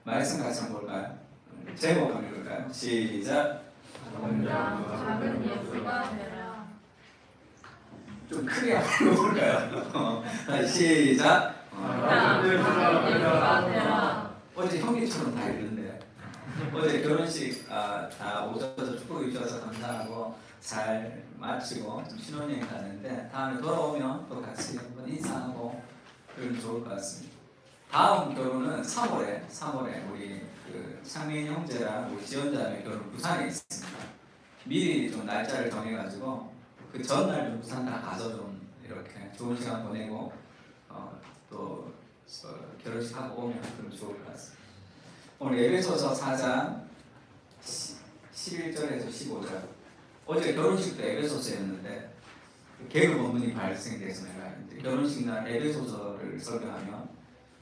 말씀 같이 한번 볼까요? 제목 한번 볼까요? 시작. 작은 예수가 되라. 좀 크게 한번 볼까요? 시작. 작은 예수가 되라. 어제 형님처럼 다 읽는데 어제 결혼식 다 오셔서 축복해 주셔서 감사하고 잘 마치고 좀 신혼여행 가는데 다음에 돌아오면 또 같이 한번 인사하고 그러면 좋을 것 같습니다. 다음 결혼은 3월에 우리 그 창민 형제랑 우리 지원자의 결혼 부산에 있습니다. 미리 좀 날짜를 정해가지고 그 전날 좀 부산 다 가서 좀 이렇게 좋은 시간 보내고 또 결혼식 하고 오면 그럼 좋을 것 같습니다. 오늘 에베소서 4장 11절에서 15절. 어제 결혼식도 에베소서였는데 개그 본문이 발생돼서 내가 이제 결혼식 날 에베소서를 설교하면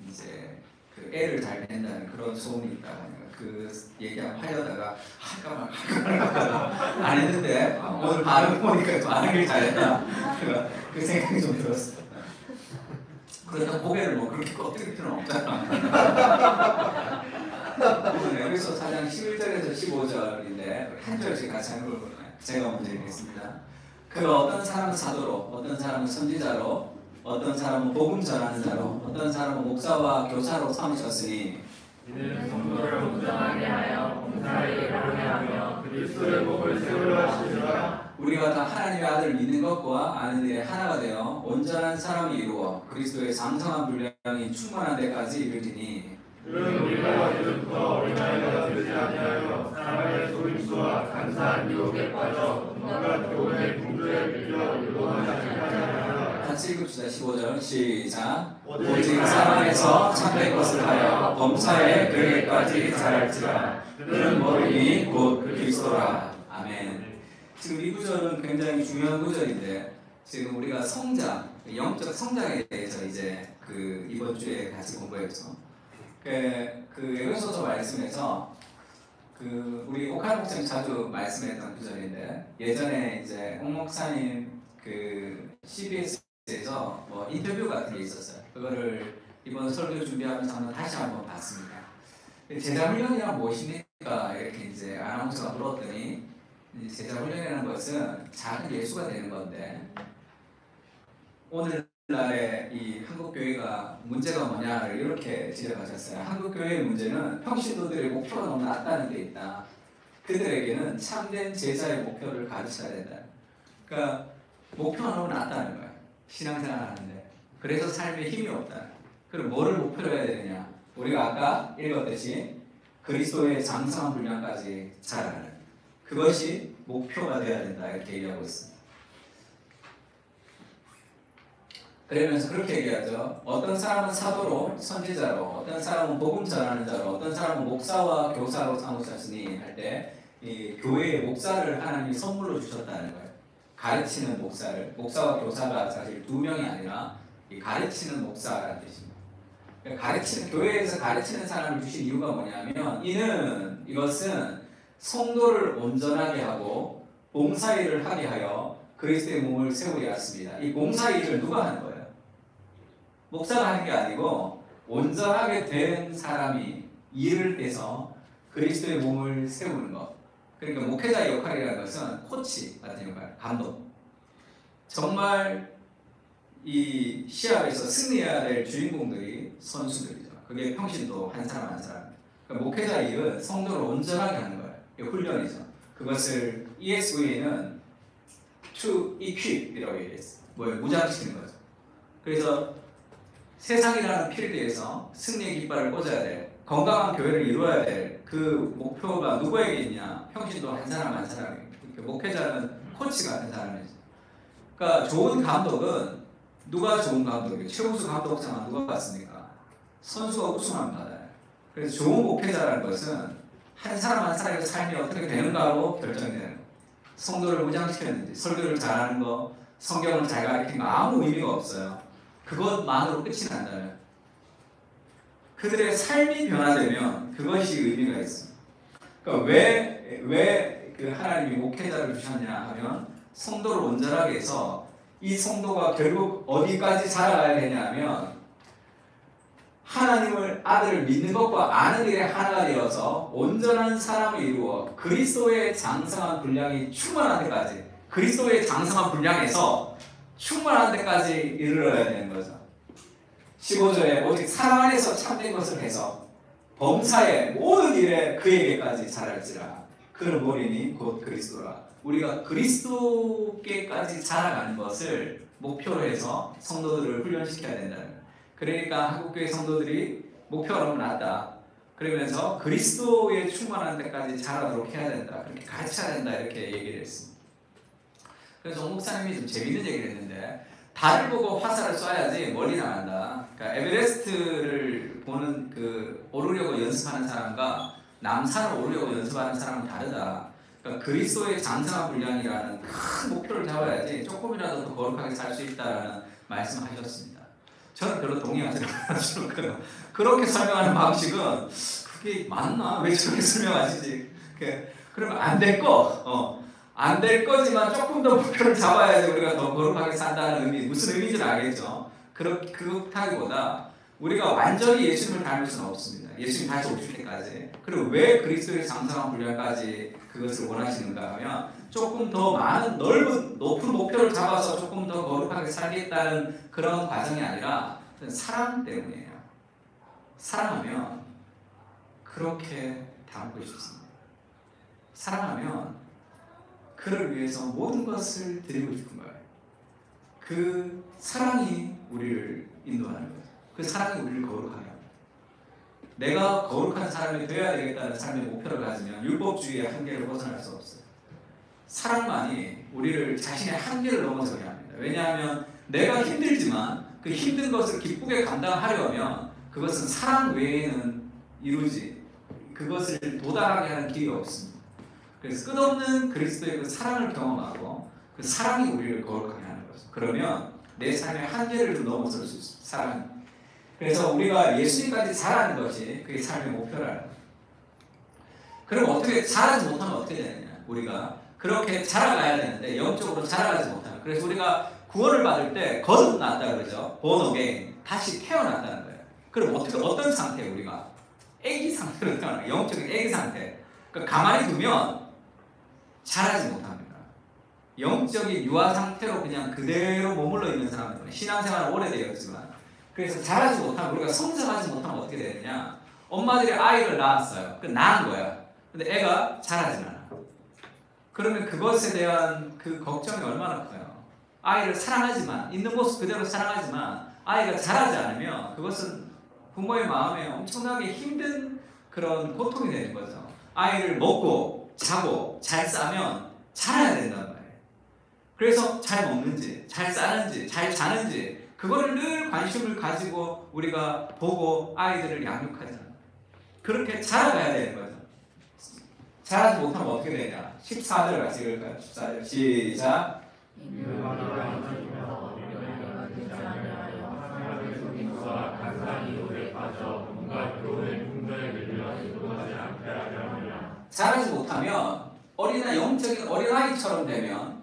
이제 그 애를 잘 낸다는 그런 소문이 있다고 하니까 그 얘기하고 하려다가 할까 말까 안 했는데 오늘 반응 보니까 반응을 잘했다. 그 생각이 좀 들었어요. 그러다 고개를 뭐 그렇게 꺾을 필요는 없잖아. 오늘 에베소 4장 11절에서 15절인데 한 절씩 같이 한번 볼까요? 제가 먼저 읽겠습니다. 그 어떤 사람은 사도로, 어떤 사람은 선지자로, 어떤 사람은 복음 전하는 자로, 어떤 사람은 목사와 교사로 삼으셨으니 이는 성도를 온전하게 하여 봉사에 이르게 하며 그리스도의 복을 세우려 하시리라. 우리가 다 하나님의 아들을 믿는 것과 아는 일에 하나가 되어 온전한 사람이 이루어 그리스도의 장성한 분량이 충만한 데까지 이르리니 그는 우리가 이제부터 어린아이가 되지 아니하여 사람의 속임수와 간사한 유혹에 빠져 온갖 교훈의 궁조에 밀려 유혹하지 않으라. 같이 읽읍시다. 15절 시작. 오직 사랑에서 참된 것을 하여 범사에 그에게까지 자랄지라. 그는 머리니 곧 그리스도라. 아멘. 지금 이 구절은 굉장히 중요한 구절인데 지금 우리가 성장, 영적 성장에 대해서 이제 그 이번 주에 같이 공부했죠. 그 에베소서 말씀에서 그 우리 오카노 목사님 자주 말씀했던 구절인데 예전에 이제 홍 목사님 그 CBS에서 뭐 인터뷰 같은 게 있었어요. 그거를 이번 설교 준비하면서 한번 다시 한번 봤습니다. 제자 훈련이란 무엇입니까? 이렇게 이제 아나운서가 물었더니 제자 훈련이라는 것은 작은 예수가 되는 건데 오늘날의 이 한국 교회가 문제가 뭐냐를 이렇게 지적하셨어요. 한국 교회의 문제는 평신도들의 목표가 너무 낮다는 데 있다. 그들에게는 참된 제자의 목표를 가르쳐야 된다. 그러니까 목표가 너무 낮다는 거예요. 신앙생활 하는데. 그래서 삶에 힘이 없다. 그럼 뭐를 목표로 해야 되느냐? 우리가 아까 읽었듯이 그리스도의 장성한 분량까지 자라는 그것이 목표가 되어야 된다. 이렇게 얘기하고 있습니다. 그러면서 그렇게 얘기하죠. 어떤 사람은 사도로, 선지자로, 어떤 사람은 복음 전하는 자로, 어떤 사람은 목사와 교사로 삼으셨으니 할 때 이 교회의 목사를 하나님이 선물로 주셨다는 거예요. 가르치는 목사를, 목사와 교사가 사실 두 명이 아니라 이 가르치는 목사라는 뜻입니다. 가르치는 교회에서 가르치는 사람을 주신 이유가 뭐냐면 이것은 성도를 온전하게 하고 봉사일을 하게 하여 그리스도의 몸을 세우려 했습니다. 이 봉사일을 누가 하는 거예요? 목사가 하는 게 아니고 온전하게 된 사람이 일을 해서 그리스도의 몸을 세우는 것. 그러니까 목회자의 역할이라는 것은 코치 같은 역할, 감독. 정말 이 시합에서 승리해야 될 주인공들이 선수들이죠. 그게 평신도 한 사람 한 사람. 그러니까 목회자의 일은 성도를 온전하게 하는 거예요. 이게 훈련이죠. 그것을 ESV는 to equip이라고 얘기했어요. 무장시키는 거죠. 그래서 세상이라는 필드에서 승리의 깃발을 꽂아야 될, 건강한 교회를 이루어야 될 그 목표가 누구에게 있냐? 평신도 한 사람 한 사람이에요. 목회자는 코치 같은 사람이죠. 그러니까 좋은 감독은 누가 좋은 감독이에요? 최우수 감독상은 누가 받습니까? 선수가 우승하면 받아요. 그래서 좋은 목회자라는 것은 한 사람 한 사람의 삶이 어떻게 되는가로 결정이 되는 거예요. 성도를 무장시켰는지, 설교를 잘하는 거, 성경을 잘 가르치는 거 아무 의미가 없어요. 그것만으로 끝이 난다면 그들의 삶이 변화되면 그것이 의미가 있습니다. 그러니까 왜 그 하나님이 목회자를 주셨냐 하면 성도를 온전하게 해서 이 성도가 결국 어디까지 자라가야 되냐 하면 하나님을 아들을 믿는 것과 아는 일에 하나가 되어서 온전한 사람을 이루어 그리스도의 장성한 분량이 충만한 데까지, 그리스도의 장성한 분량에서 충만한 데까지 이르러야 되는 거죠. 15절에 오직 사랑 안에서 참된 것을 해서 범사의 모든 일에 그에게까지 자랄지라. 그는 머리니 곧 그리스도라. 우리가 그리스도께까지 자라가는 것을 목표로 해서 성도들을 훈련시켜야 된다는 거예요. 그러니까 한국교회 성도들이 목표가 너무 낮다. 그러면서 그리스도의 충만한 데까지 자라도록 해야 된다. 그렇게 가르쳐야 된다. 이렇게 얘기를 했습니다. 그래서 송 목사님이 좀 재밌는 얘기를 했는데, 달을 보고 화살을 쏴야지 멀리 나간다. 그러니까 에베레스트를 보는 오르려고 연습하는 사람과 남산을 오르려고 연습하는 사람은 다르다. 그러니까 그리스도의 장성한 분량이라는 큰 목표를 잡아야지 조금이라도 더 거룩하게 살 수 있다라는 말씀하셨습니다. 저는 별로 동의하지 않거든요. 그렇게 설명하는 방식은 그게 맞나? 왜 저렇게 설명하시지? 그러면 안 될 거, 안 될 거지만 조금 더 목표를 잡아야지 우리가 더 거룩하게 산다는 의미, 무슨 의미인지는 알겠죠? 그렇다기보다 우리가 완전히 예수님을 닮을 수는 없습니다. 예수님 다시 오실 때까지. 그리고 왜 그리스도의 장성한 분량까지 그것을 원하시는가 하면 조금 더 많은 높은 목표를 잡아서 조금 더 거룩하게 살겠다는 그런 과정이 아니라 사랑 때문이에요. 사랑하면 그렇게 닮고 싶습니다. 사랑하면 그를 위해서 모든 것을 드리고 싶은 거예요. 그 사랑이 우리를 인도하는 거예요. 그 사랑이 우리를 거룩하게 합니다. 내가 거룩한 사람이 되어야 되겠다는 삶의 목표를 가지면 율법주의의 한계를 벗어날 수 없어요. 사랑만이 우리를 자신의 한계를 넘어서게 합니다. 왜냐하면 내가 힘들지만 그 힘든 것을 기쁘게 감당하려면 그것은 사랑 외에는 그것을 도달하게 하는 길이 없습니다. 그래서 끝없는 그리스도의 그 사랑을 경험하고 그 사랑이 우리를 거룩하게 하는 거죠. 그러면 내 삶의 한계를 좀 넘어설 수 있습니다. 사랑이. 그래서 우리가 예수님까지 자라는 것이 그게 삶의 목표라는 거예요. 그럼 어떻게 자라지 못하면 어떻게 되느냐? 우리가 그렇게 자라가야 되는데 영적으로 자라가지 못하면, 그래서 우리가 구원을 받을 때 거듭났다 그러죠. born again, 다시 태어났다는 거예요. 그럼 어떤 상태에 우리가 애기 상태로 태어나요. 영적인 애기 상태. 그러니까 가만히 두면 자라지 못합니다. 영적인 유아 상태로 그냥 그대로 머물러 있는 사람들은 신앙생활은 오래되었지만, 그래서 자라지 못하면, 우리가 성장하지 못하면 어떻게 되느냐? 엄마들이 아이를 낳았어요. 낳은 거야. 근데 애가 자라지 않아. 그러면 그것에 대한 그 걱정이 얼마나 커요. 아이를 사랑하지만, 있는 모습 그대로 사랑하지만 아이가 자라지 않으면 그것은 부모의 마음에 엄청나게 힘든 그런 고통이 되는 거죠. 아이를 먹고 자고 잘 싸면 자라야 된단 말이에요. 그래서 잘 먹는지, 잘 싸는지, 잘 자는지 그거를 늘 관심을 가지고 우리가 보고 아이들을 양육하잖아요. 그렇게 자라가야 되는 거죠. 자라지 못하면 어떻게 되냐? 14절 같이 읽을까요? 14절 시작. 자라지 못하면 영적인 어린아이처럼 되면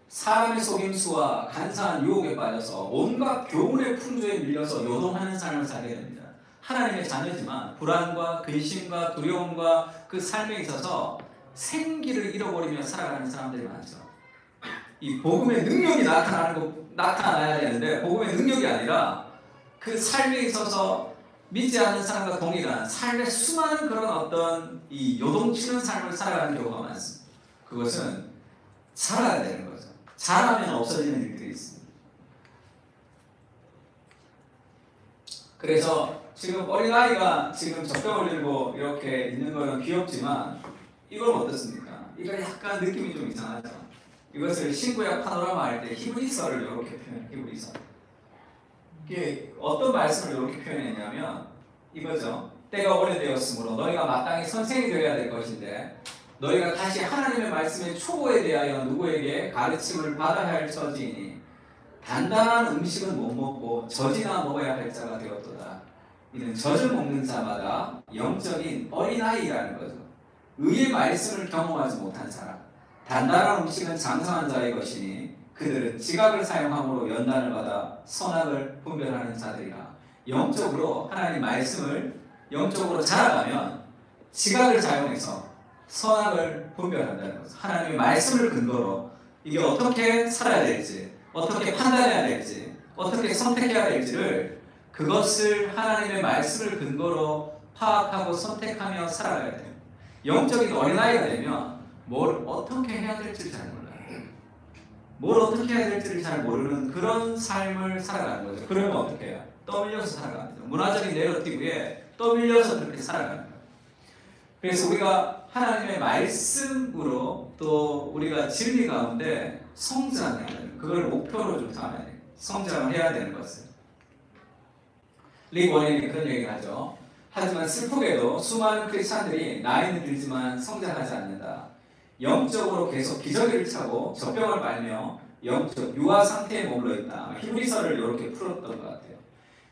사람의 속임수와 간사한 유혹에 빠져서 온갖 교훈의 풍조에 밀려서 요동하는 삶을 살게 됩니다. 하나님의 자녀지만 불안과 근심과 두려움과 그 삶에 있어서 생기를 잃어버리며 살아가는 사람들이 많죠. 이 복음의 능력이 나타나야 되는데 복음의 능력이 아니라 그 삶에 있어서 믿지 않는 사람과 동일한 삶의 수많은 그런 어떤 이 요동치는 삶을 살아가는 경우가 많습니다. 그것은 자라야 되는 거죠. 자라면 없어지는 일들이 있습니다. 그래서 지금 어린아이가 지금 젖병을 들고 이렇게 있는 거는 귀엽지만 이건 어떻습니까? 이거 약간 느낌이 좀 이상하죠. 이것을 신구약 파노라마 할 때 히브리서를 이렇게 표현해요. 히브리서. 이게 어떤 말씀을 이렇게 표현했냐면 이거죠. 때가 오래되었으므로 너희가 마땅히 선생이 되어야 될 것인데 너희가 다시 하나님의 말씀의 초보에 대하여 누구에게 가르침을 받아야 할 처지이니 단단한 음식은 못 먹고 젖이나 먹어야 할 자가 되었도다. 이는 젖을 먹는 자마다 영적인 어린아이라는 거죠. 의의 말씀을 경험하지 못한 사람. 단단한 음식은 장성한 자의 것이니 그들은 지각을 사용함으로 연단을 받아 선악을 분별하는 자들이라. 영적으로 하나님 말씀을 영적으로 자라가면 지각을 사용해서 선악을 분별한다는 거죠. 하나님의 말씀을 근거로 이게 어떻게 살아야 될지, 어떻게 판단해야 될지, 어떻게 선택해야 될지를 그것을 하나님의 말씀을 근거로 파악하고 선택하며 살아가야 돼요. 영적인 어린아이가 되면 뭘 어떻게 해야 될지 잘 몰라요. 뭘 어떻게 해야 될지를 잘 모르는 그런 삶을 살아가는 거죠. 그러면 어떻게 해요? 떠밀려서 살아가는 거죠. 문화적인 내러티브에 떠밀려서 그렇게 살아가는 거예요. 그래서 우리가 하나님의 말씀으로 또 우리가 진리 가운데 성장해야 돼요. 그걸 목표로 좀 삼아야 돼요. 성장을 해야 되는 것을. 릭 워렌이 그런 얘기를 하죠. 하지만 슬프게도 수많은 크리스찬들이 나이는 들지만 성장하지 않는다. 영적으로 계속 기저귀를 차고 젖병을 빨며 영적 유아 상태에 머물러 있다. 히브리서를 이렇게 풀었던 것 같아요.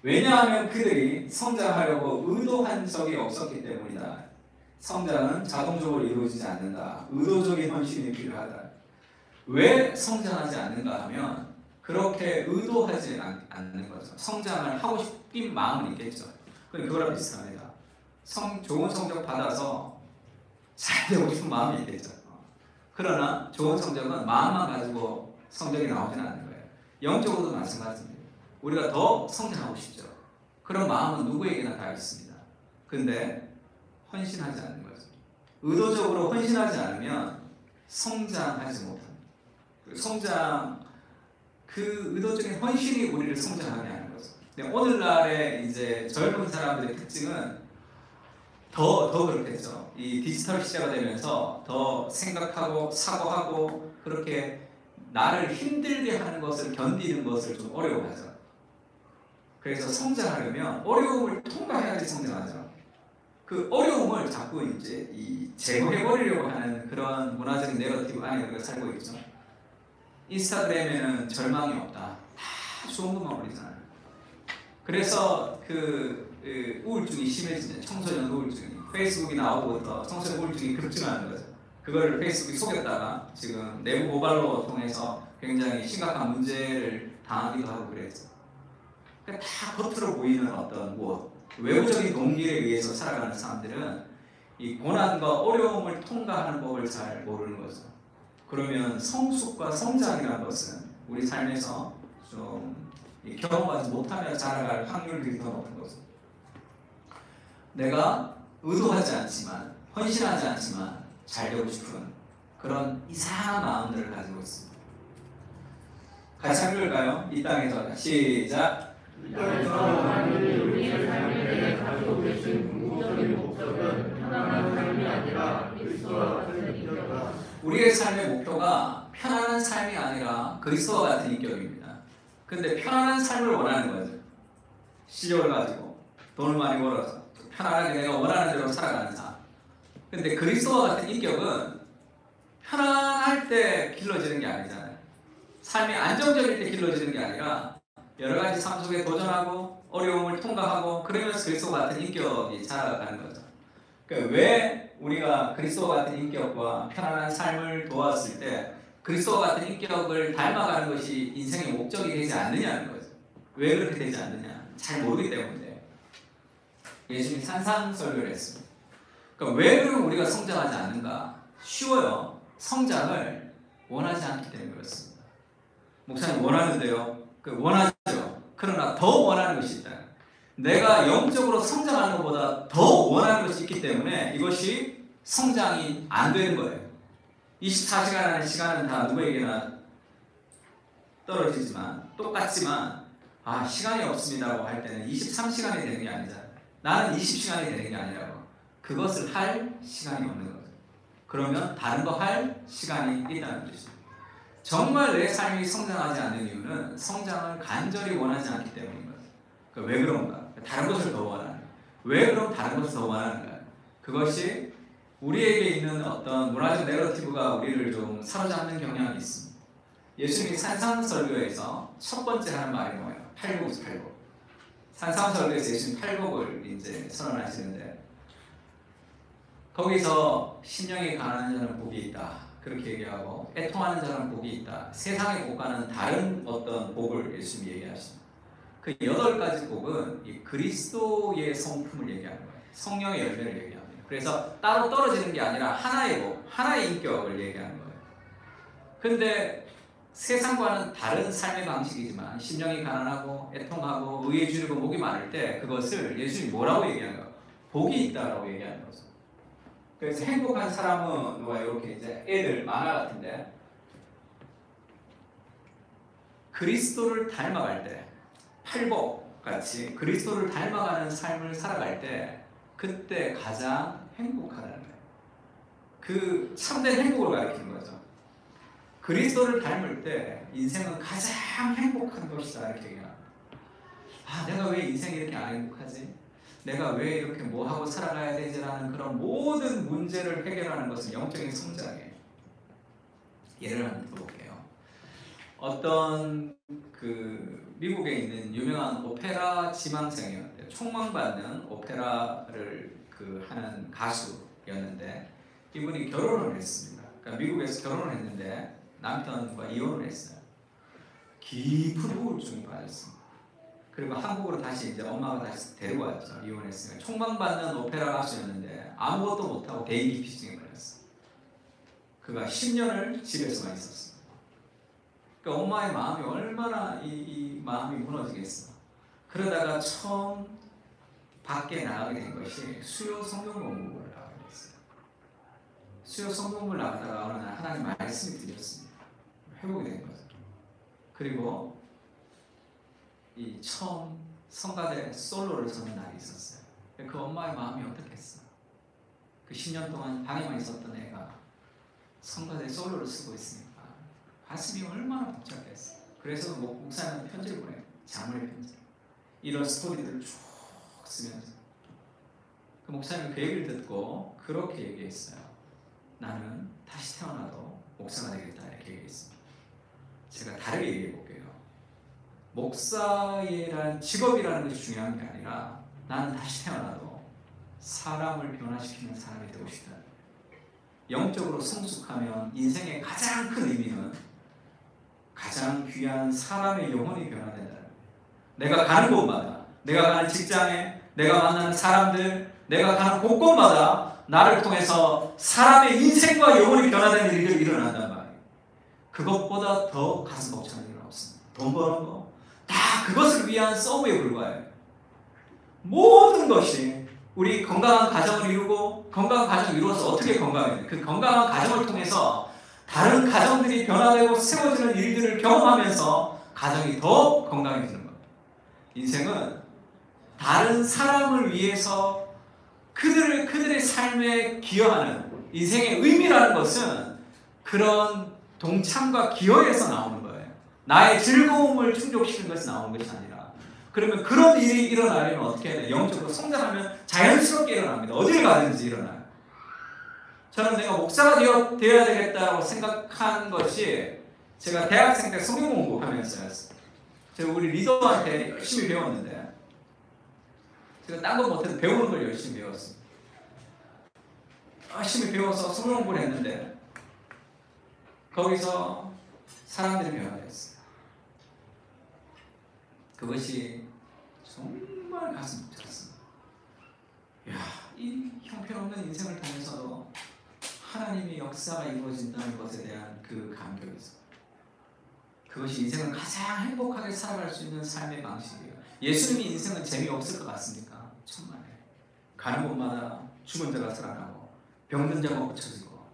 왜냐하면 그들이 성장하려고 의도한 적이 없었기 때문이다. 성장은 자동적으로 이루어지지 않는다. 의도적인 헌신이 필요하다. 왜 성장하지 않는가 하면 그렇게 의도하지 않는 거죠. 성장을 하고 싶은 마음은 있겠죠. 그거랑 비슷합니다. 좋은 성적 받아서 잘 되고 싶은 마음이 있겠죠. 그러나 좋은 성적은 마음만 가지고 성적이 나오지는 않는 거예요. 영적으로도 마찬가지입니다. 우리가 더 성장하고 싶죠. 그런 마음은 누구에게나 다 있습니다. 근데 헌신하지 않는 거죠. 의도적으로 헌신하지 않으면 성장하지 못합니다. 그 의도적인 헌신이 우리를 성장하게 하는 거죠. 근데 오늘날의 이제 젊은 사람들의 특징은 더 그렇겠죠. 이 디지털 시대가 되면서 더 생각하고 사고하고 그렇게 나를 힘들게 하는 것을 견디는 것을 좀 어려워하죠. 그래서 성장하려면 어려움을 통과해야지 성장하죠. 그 어려움을 자꾸 이제 제거해버리려고 하는 그런 문화적인 내러티브 안에 우리가 살고 있죠. 인스타그램에는 절망이 없다. 다 좋은 것만 올리잖아요. 그래서 우울증이 심해지는 청소년 우울증이 페이스북이 나오고부터 청소년 우울증이 급증하는 거죠. 그걸 페이스북이 속였다가 지금 내부 고발로 통해서 굉장히 심각한 문제를 당하기도 하고 그랬죠. 그러니까 다 겉으로 보이는 어떤 외부적인 동기에 의해서 살아가는 사람들은 이 고난과 어려움을 통과하는 법을 잘 모르는 거죠. 그러면 성숙과 성장이라는 것은 우리 삶에서 좀 경험하지 못하며 자라갈 확률이 더 높은 거죠. 내가 의도하지 않지만 헌신하지 않지만 잘 되고 싶은 그런 이상한 마음들을 가지고 있습니다. 같이 읽을까요? 이 땅에서 시작. 이 땅에서 하나님이 우리의 삶에 대해 가지고 계신 궁극적인 목적은 편안한 삶이 아니라 그리스도와 같은 인격이다. 우리의 삶의 목표가 편안한 삶이 아니라 그리스도와 같은 인격입니다. 근데 편안한 삶을 원하는 거죠. 실력을 가지고 돈을 많이 벌어서 편안하게 내가 원하는 대로 살아가는 삶. 근데 그리스도와 같은 인격은 편안할 때 길러지는 게 아니잖아요. 삶이 안정적일 때 길러지는 게 아니라 여러 가지 삶 속에 도전하고 어려움을 통과하고 그러면서 그리스도와 같은 인격이 자라가는 거죠. 그러니까 왜 우리가 그리스도와 같은 인격과 편안한 삶을 도왔을 때 그리스도와 같은 인격을 닮아가는 것이 인생의 목적이 되지 않느냐는 거죠. 왜 그렇게 되지 않느냐? 잘 모르기 때문에. 예수님이 산상설교를 했습니다. 그러니까 왜 그럼 우리가 성장하지 않는가? 쉬워요. 성장을 원하지 않기 때문에 그렇습니다. 목사님 원하는데요. 원하죠. 그러나 더 원하는 것이 있다. 내가 영적으로 성장하는 것보다 더 원하는 것이 있기 때문에 이것이 성장이 안 되는 거예요. 24시간이라는 시간은 다 누구에게나 떨어지지만 똑같지만 시간이 없습니다라고 할 때는 23시간이 되는 게 아니잖아요. 나는 20시간이 되는 게 아니라고. 그것을 할 시간이 없는 거죠. 그러면 다른 거 할 시간이 있다는 뜻이죠. 정말 내 삶이 성장하지 않는 이유는 성장을 간절히 원하지 않기 때문인 거죠. 왜 그런가? 다른 것을 더 원하는 거예요. 왜 그럼 다른 것을 더 원하는가? 그것이 우리에게 있는 어떤 문화적 내러티브가 우리를 좀 사로잡는 경향이 있습니다. 예수님이 산상설교에서 첫 번째 하는 말이 뭐예요? 팔복이죠, 팔복. 산상설교에서 예수님 팔복을 이제 선언하시는데 거기서 심령이 가난한 자는 복이 있다. 그렇게 얘기하고 애통하는 자는 복이 있다. 세상의 복과는 다른 어떤 복을 예수님이 얘기하십니다. 그 8가지 복은 이 그리스도의 성품을 얘기하는 거예요. 성령의 열매를 얘기합니다. 그래서 따로 떨어지는 게 아니라 하나의 복, 하나의 인격을 얘기하는 거예요. 근데 세상과는 다른 삶의 방식이지만 심령이 가난하고 애통하고 의에 줄이고 목이 마를 때 그것을 예수님이 뭐라고 얘기하는가? 복이 있다라고 얘기하는 거죠. 그래서 행복한 사람은 누가 이렇게 이제 애들 만화 같은데 그리스도를 닮아갈 때 팔복 같이 그리스도를 닮아가는 삶을 살아갈 때 그때 가장 행복하다는 거예요. 그 참된 행복을 가리키는 거죠. 그리스도를 닮을 때 인생은 가장 행복한 것이다 이렇게 얘기합니다. 아, 내가 왜 인생이 이렇게 안 행복하지? 내가 왜 이렇게 뭐 하고 살아가야 되지라는 그런 모든 문제를 해결하는 것은 영적인 성장이에요. 예를 한번 들어볼게요. 어떤 그 미국에 있는 유명한 오페라 지망생이었는데 촉망받는 오페라를 그 하는 가수였는데 이분이 결혼을 했습니다. 그러니까 미국에서 결혼을 했는데 남편과 이혼을 했어요. 깊은 우울증에 빠졌습니다. 그리고 한국으로 다시 이제 엄마가 다시 데려왔죠. 이혼했으니까. 촉망받는 오페라 가수였는데 아무것도 못하고 대인기피증에 걸렸어요. 그가 10년을 집에서만 있었어요. 그러니까 엄마의 마음이 얼마나 이 마음이 무너지겠어. 그러다가 처음 밖에 나가게 된 것이 수요 성경 공부를 나가게 됐어요. 수요 성경 공부를 나가다가 어느 날 하나님 말씀이 들렸습니다. 회복이 된 거죠. 그리고 이 처음 성가대 솔로를 서는 날이 있었어요. 그 엄마의 마음이 어떻겠어? 그 10년 동안 방에만 있었던 애가 성가대 솔로를 쓰고 있으니까 가슴이 얼마나 복잡했어. 그래서 목사님한테 편지를 보내요. 자문의 편지. 이런 스토리들을 쭉 쓰면서 그 목사님은 그 얘기를 듣고 그렇게 얘기했어요. 나는 다시 태어나도 목사가 되겠다 이렇게 얘기했습니다. 제가 다르게 얘기해 볼게요. 목사란 직업이라는 것이 중요한 게 아니라 나는 다시 태어나도 사람을 변화시키는 사람이 되고 싶다. 영적으로 성숙하면 인생의 가장 큰 의미는 가장 귀한 사람의 영혼이 변화된다는 거예요. 내가 가는 곳마다, 내가 가는 직장에, 내가 만나는 사람들, 내가 가는 곳곳마다 나를 통해서 사람의 인생과 영혼이 변화되는 일들이 일어난단 말이에요. 그것보다 더 가슴 벅차는 일은 없습니다. 돈 버는 거, 다 그것을 위한 서브에 불과해요. 모든 것이 우리 건강한 가정을 이루고 건강한 가정을 이루어서 어떻게 건강해요? 그 건강한 가정을 통해서 다른 가정들이 변화되고 세워지는 일들을 경험하면서 가정이 더 건강해지는 거예요. 인생은 다른 사람을 위해서 그들의 삶에 기여하는 인생의 의미라는 것은 그런 동참과 기여에서 나오는 거예요. 나의 즐거움을 충족시키는 것이 나오는 것이 아니라 그러면 그런 일이 일어나려면 어떻게 해야 돼요? 영적으로 성장하면 자연스럽게 일어납니다. 어딜 가든지 일어나요. 저는 내가 목사가 되어야 되겠다고 생각한 것이 제가 대학생 때 성경 공부하면서였어요. 제가 우리 리더한테 열심히 배웠는데 제가 딴 거 못해도 배우는 걸 열심히 배웠어요. 열심히 배워서 성경 공부를 했는데 거기서 사람들이 변화됐어요. 그것이 정말 가슴 벅찼습니다. 이 형편없는 인생을 통해서도 하나님의 역사가 이루어진다는 것에 대한 그 감격이 있어요. 그것이 인생을 가장 행복하게 살아갈 수 있는 삶의 방식이에요. 예수님이 인생은 재미없을 것 같습니까? 천만에. 가는 곳마다 죽은 자가 살아나고 병든 자가 고쳐지고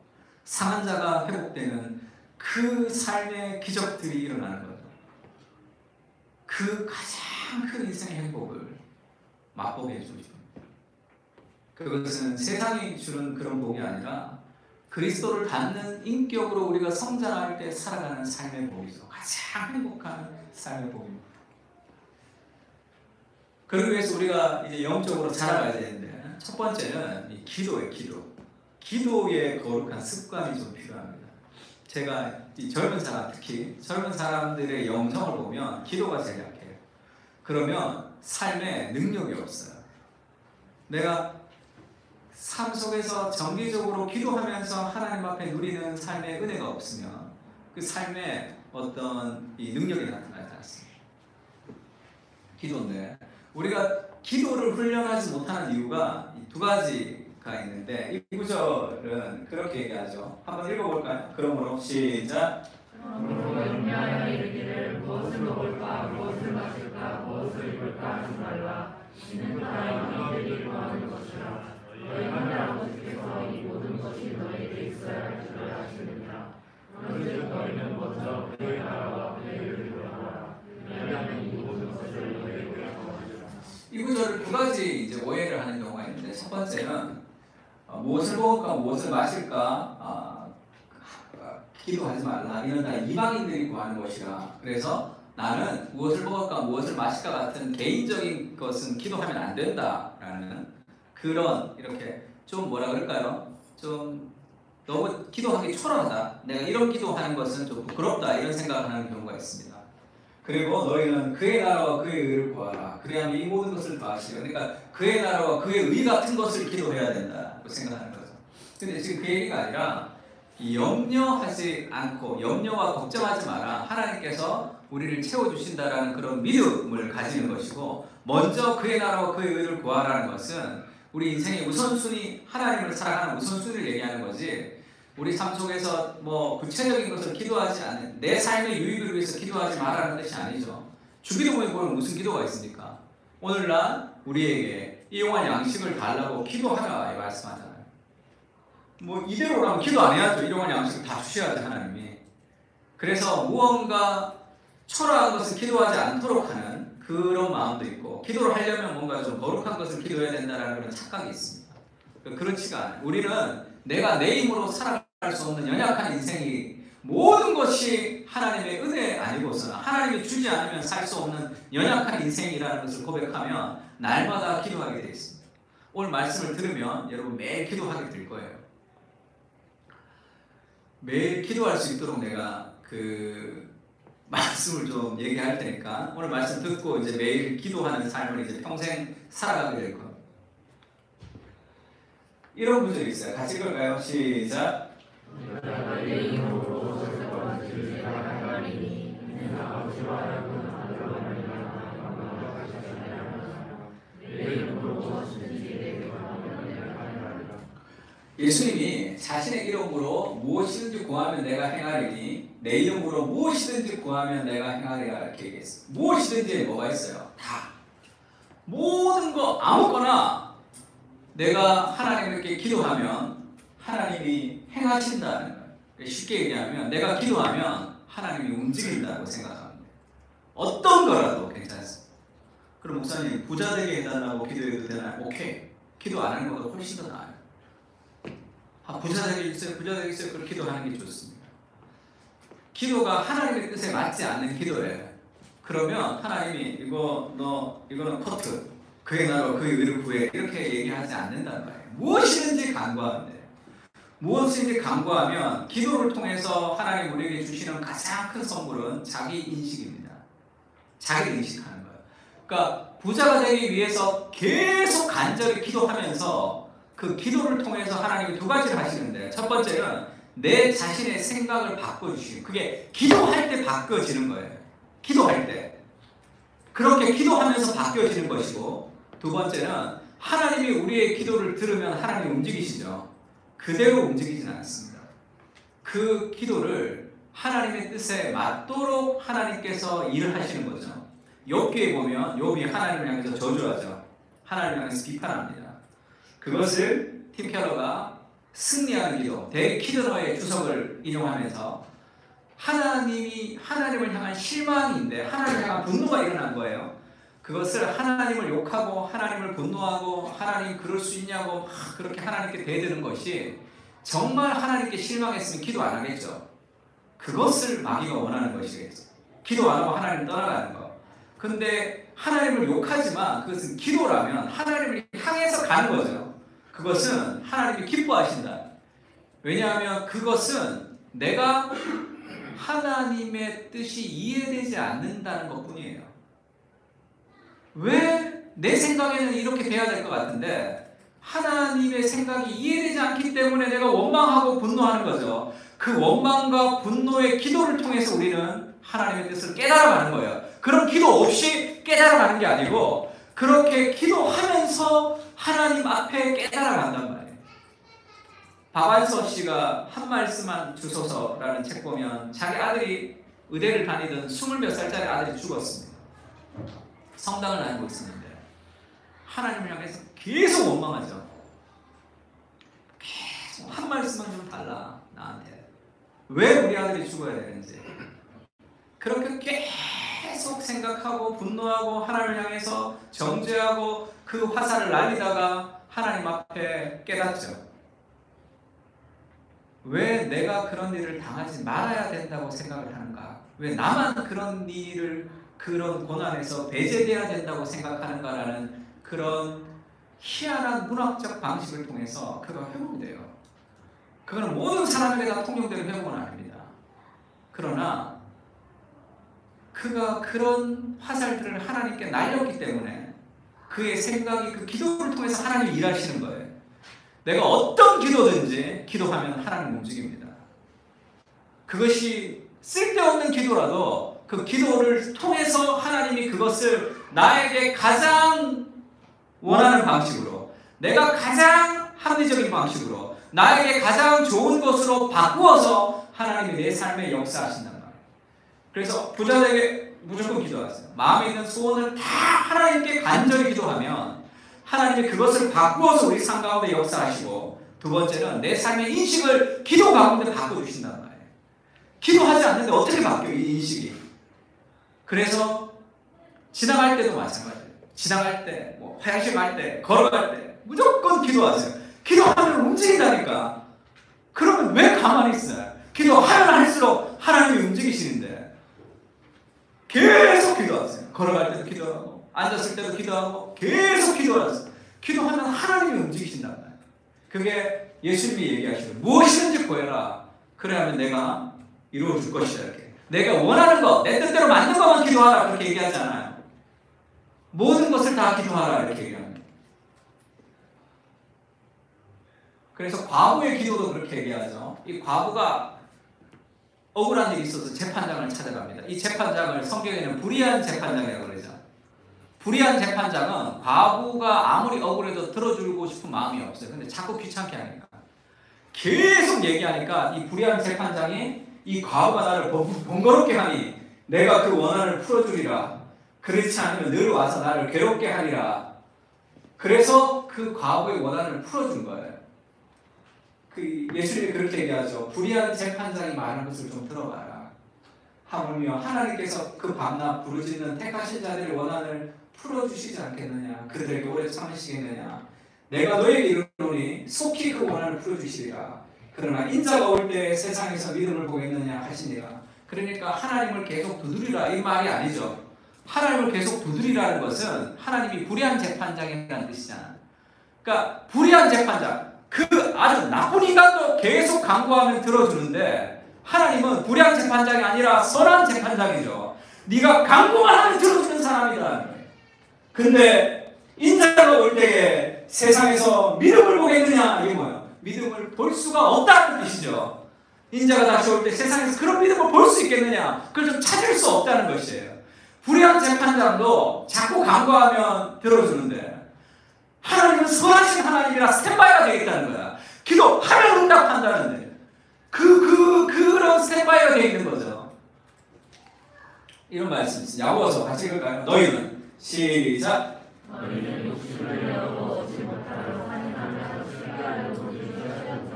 상한 자가 회복되는 그 삶의 기적들이 일어나는 거죠. 그 가장 큰 인생의 행복을 맛보게 해주고 싶습니다. 그것은 세상이 주는 그런 복이 아니라 그리스도를 닮는 인격으로 우리가 성장할 때 살아가는 삶의 복이죠. 가장 행복한 삶의 복입니다. 그러기 위해서 우리가 이제 영적으로 자라가야 되는데 첫 번째는 이 기도예요. 기도의 거룩한 습관이 좀 필요합니다. 제가 이 젊은 사람, 특히 젊은 사람들의 영성을 보면 기도가 제일 약해요. 그러면 삶에 능력이 없어요. 내가 삶 속에서 정기적으로 기도하면서 하나님 앞에 누리는 삶의 은혜가 없으면 그 삶에 어떤 이 능력이 나타나지 않습니다. 기도인데 우리가 기도를 훈련하지 못하는 이유가 두 가지가 있는데 이 구절은 그렇게 얘기하죠. 한번 읽어볼까요? 그러므로 시작. 그러므로 염려하여 이르기를 무엇을 먹을까 무엇을 마실까 무엇을 입을까 하지 말라. 이는 다 너희들이 구하는 것이라. 너희 하늘 아버지께서 이 모든 것이 너희에게 있어야 할 줄을 아시느니라. 그런즉 너희는 먼저 그의 나라와 그의 의를 구하라. 왜냐하면 이 모든 것을 너희에게 더하리라. 이 구절을 두 가지 이제 오해를 하는 경우가 있는데 첫 번째는 무엇을 먹을까 무엇을 마실까 기도하지 말라. 이런 다 이방인들이 구하는 것이라. 그래서 나는 무엇을 먹을까 무엇을 마실까 같은 개인적인 것은 기도하면 안 된다라는 그런 이렇게 좀 뭐라 그럴까요? 좀 너무 기도하기 초라하다. 내가 이런 기도하는 것은 좀 부끄럽다. 이런 생각을 하는 경우가 있습니다. 그리고 너희는 그의 나라와 그의 의를 구하라. 그래야만 이 모든 것을 더하시라. 그러니까 그의 나라와 그의 의 같은 것을 기도해야 된다고 생각하는 거죠. 근데 지금 그 얘기가 아니라 염려하지 않고 염려와 걱정하지 마라. 하나님께서 우리를 채워주신다라는 그런 믿음을 가지는 것이고 먼저 그의 나라와 그의 의를 구하라는 것은 우리 인생의 우선순위, 하나님을 사랑하는 우선순위를 얘기하는 거지 우리 삶 속에서 뭐 구체적인 것을 기도하지 않는 내 삶의 유익을 위해서 기도하지 말라는 뜻이 아니죠. 주기도문에 보면 무슨 기도가 있습니까? 오늘날 우리에게 일용할 양식을 달라고 기도하라 말씀하잖아요. 뭐 이대로라면 기도 안 해야죠. 일용할 양식을 다 주셔야죠 하나님이. 그래서 무언가 초라한 것을 기도하지 않도록 하는 그런 마음도 있고 기도를 하려면 뭔가 좀 거룩한 것을 기도해야 된다는 그런 착각이 있습니다. 그렇지가 않아요. 우리는 내가 내 힘으로 살아갈 수 없는 연약한 인생이 모든 것이 하나님의 은혜 아니고서는 하나님이 주지 않으면 살 수 없는 연약한 인생이라는 것을 고백하면 날마다 기도하게 되어 있습니다. 오늘 말씀을 들으면 여러분 매일 기도하게 될 거예요. 매일 기도할 수 있도록 내가 그 말씀을 좀 얘기할 테니까 오늘 말씀 듣고 이제 매일 기도하는 삶을 이제 평생 살아가게 될 겁니다. 이런 구절이 있어요. 같이 읽을까요? 시작. 내 이름으로 설득과 진리가 하나님이 내 아버지와 하나님은 내 이름으로 무엇이든지 내게 구하면 내가 행하리라. 예수님이 자신의 이름으로 무엇이든지 구하면 내가 행하리니 내 이름으로 무엇이든지 구하면 내가 행하리라 이렇게 얘기했어요. 무엇이든지에 뭐가 있어요? 다. 모든 거 아무거나 내가 하나님께 기도하면 하나님이 행하신다는 거예요. 쉽게 얘기하면 내가 기도하면 하나님이 움직인다고 생각합니다. 어떤 거라도 괜찮습니다. 그럼 목사님 부자 되게 해달라고 기도해도 되나요? 오케이. 기도 안 하는 것보다 훨씬 더 나아요. 부자 되게 있어요. 부자 되게 있어요. 그렇게 기도하는 게 좋습니다. 기도가 하나님의 뜻에 맞지 않는 기도예요. 그러면 하나님이 이거는 커트. 그의 나라와 그의 의를 구해 이렇게 얘기하지 않는단 말이에요. 무엇이든지 간구하면 돼요. 무엇이든지 간구하면 기도를 통해서 하나님 우리에게 주시는 가장 큰 선물은 자기 인식입니다. 자기 인식하는 거예요. 그러니까 부자가 되기 위해서 계속 간절히 기도하면서 그 기도를 통해서 하나님이 두 가지를 하시는데 첫 번째는 내 자신의 생각을 바꿔주시고 그게 기도할 때 바뀌어지는 거예요. 기도할 때. 그렇게 기도하면서 바뀌어지는 것이고 두 번째는 하나님이 우리의 기도를 들으면 하나님이 움직이시죠. 그대로 움직이지는 않습니다. 그 기도를 하나님의 뜻에 맞도록 하나님께서 일을 하시는 거죠. 욥기에 보면 욥이 하나님을 향해서 저주하죠. 하나님을 향해서 비판합니다. 그것을 팀 켈러가 승리하는 기도, 데릭 키드너의 주석을 인용하면서 하나님을 향한 실망인데 하나님을 향한 분노가 일어난 거예요. 그것을 하나님을 욕하고 하나님을 분노하고 하나님 그럴 수 있냐고 막 그렇게 하나님께 대드는 것이 정말 하나님께 실망했으면 기도 안 하겠죠. 그것을 마귀가 원하는 것이겠죠. 기도 안 하고 하나님 떠나가는 거. 근데 하나님을 욕하지만 그것은 기도라면 하나님을 향해서 가는 거죠. 그것은 하나님이 기뻐하신다. 왜냐하면 그것은 내가 하나님의 뜻이 이해되지 않는다는 것뿐이에요. 왜 내 생각에는 이렇게 돼야 될 것 같은데 하나님의 생각이 이해되지 않기 때문에 내가 원망하고 분노하는 거죠. 그 원망과 분노의 기도를 통해서 우리는 하나님의 뜻을 깨달아가는 거예요. 그런 기도 없이 깨달아가는 게 아니고 그렇게 기도하면서 하나님 앞에 깨달아간단 말이에요. 박완서 씨가 한 말씀만 주소서라는 책 보면 자기 아들이 의대를 다니던 20몇 살짜리 아들이 죽었습니다. 성당을 다니고 있었는데 하나님을 향해서 계속 원망하죠. 계속 한 말씀만 좀 달라 나한테. 왜 우리 아들이 죽어야 되는지. 그렇게 계속 생각하고 분노하고 하나님을 향해서 정죄하고 그 화살을 날리다가 하나님 앞에 깨닫죠. 왜 내가 그런 일을 당하지 말아야 된다고 생각을 하는가? 왜 나만 그런 일을 그런 고난에서 배제돼야 된다고 생각하는가라는 그런 희한한 문학적 방식을 통해서 그가 회복돼요. 그거는 모든 사람에게 다 통용되는 회복은 아닙니다. 그러나 그가 그런 화살들을 하나님께 날렸기 때문에 그의 생각이 그 기도를 통해서 하나님이 일하시는 거예요. 내가 어떤 기도든지 기도하면 하나님 움직입니다. 그것이 쓸데없는 기도라도 그 기도를 통해서 하나님이 그것을 나에게 가장 원하는 방식으로, 내가 가장 합리적인 방식으로, 나에게 가장 좋은 것으로 바꾸어서 하나님이 내 삶에 역사하신단 말이에요. 그래서 부자에게 무조건 기도하세요. 마음에 있는 소원을 다 하나님께 간절히 기도하면 하나님이 그것을 바꾸어서 우리 삶 가운데 역사하시고, 두 번째는 내 삶의 인식을 기도 가운데 바꿔주신단 말이에요. 기도하지 않는데 어떻게 바뀌어요, 이 인식이? 그래서 지나갈 때도 마찬가지예요. 지나갈 때, 화장실 갈 때, 걸어갈 때 무조건 기도하세요. 기도하면 움직인다니까. 그러면 왜 가만히 있어요? 기도하면 할수록 하나님이 움직이시는데 계속 기도하세요. 걸어갈 때도 기도하고 앉았을 때도 기도하고 계속 기도하세요. 기도하면 하나님이 움직이신단 말이에요. 그게 예수님이 얘기하시는 무엇이든지 구해라. 그래야면 내가 이루어줄 것이다. 이렇게. 내가 원하는 것, 내 뜻대로 맞는 것만 기도하라. 그렇게 얘기하지 않아요. 모든 것을 다 기도하라. 이렇게 얘기합니다. 그래서 과부의 기도도 그렇게 얘기하죠. 이 과부가 억울한 일이 있어서 재판장을 찾아갑니다. 이 재판장을 성경에는 불의한 재판장이라고 그러죠. 불의한 재판장은 과부가 아무리 억울해도 들어주고 싶은 마음이 없어요. 근데 자꾸 귀찮게 하니까. 계속 얘기하니까 이 불의한 재판장이 이 과부가 나를 번거롭게 하니 내가 그 원한을 풀어주리라. 그렇지 않으면 늘 와서 나를 괴롭게 하리라. 그래서 그 과부의 원한을 풀어준 거예요. 그 예수님이 그렇게 얘기하죠. 불의한 재판장이 말하는 것을 좀 들어봐라. 하물며 하나님께서 그 밤낮 부르짖는 택하신 자들의 원한을 풀어주시지 않겠느냐. 그들에게 오래 참으시겠느냐. 내가 너에게 이르노니 속히 그 원한을 풀어주시리라. 그러나 인자가 올 때 세상에서 믿음을 보겠느냐 하시니라. 그러니까 하나님을 계속 두드리라 이 말이 아니죠. 하나님을 계속 두드리라는 것은 하나님이 불의한 재판장이라는 뜻이잖아요. 그러니까 불의한 재판장, 그 아주 나쁜 인간도 계속 간구하면 들어주는데 하나님은 불의한 재판장이 아니라 선한 재판장이죠. 네가 간구만 하면 들어주는 사람이다. 근데 인자가 올 때에 세상에서 믿음을 보겠느냐? 이게 뭐예요? 믿음을 볼 수가 없다는 뜻이죠. 인자가 다시 올 때 세상에서 그런 믿음을 볼 수 있겠느냐? 그걸 좀 찾을 수 없다는 것이에요. 불의한 재판장도 자꾸 간구하면 들어주는데 하나님은 선하신 하나님이라 스탠바이가 되어 있다는 거야. 기도하면 응답한다는데 그런 스탠바이가 되어 있는 거죠. 이런 말씀이 있어요. 야고보서 같이 읽을까요? 너희는 시작. 너희는 욕심을 내어고 얻지 못하여 환영하며 시기하여 도주를 하였고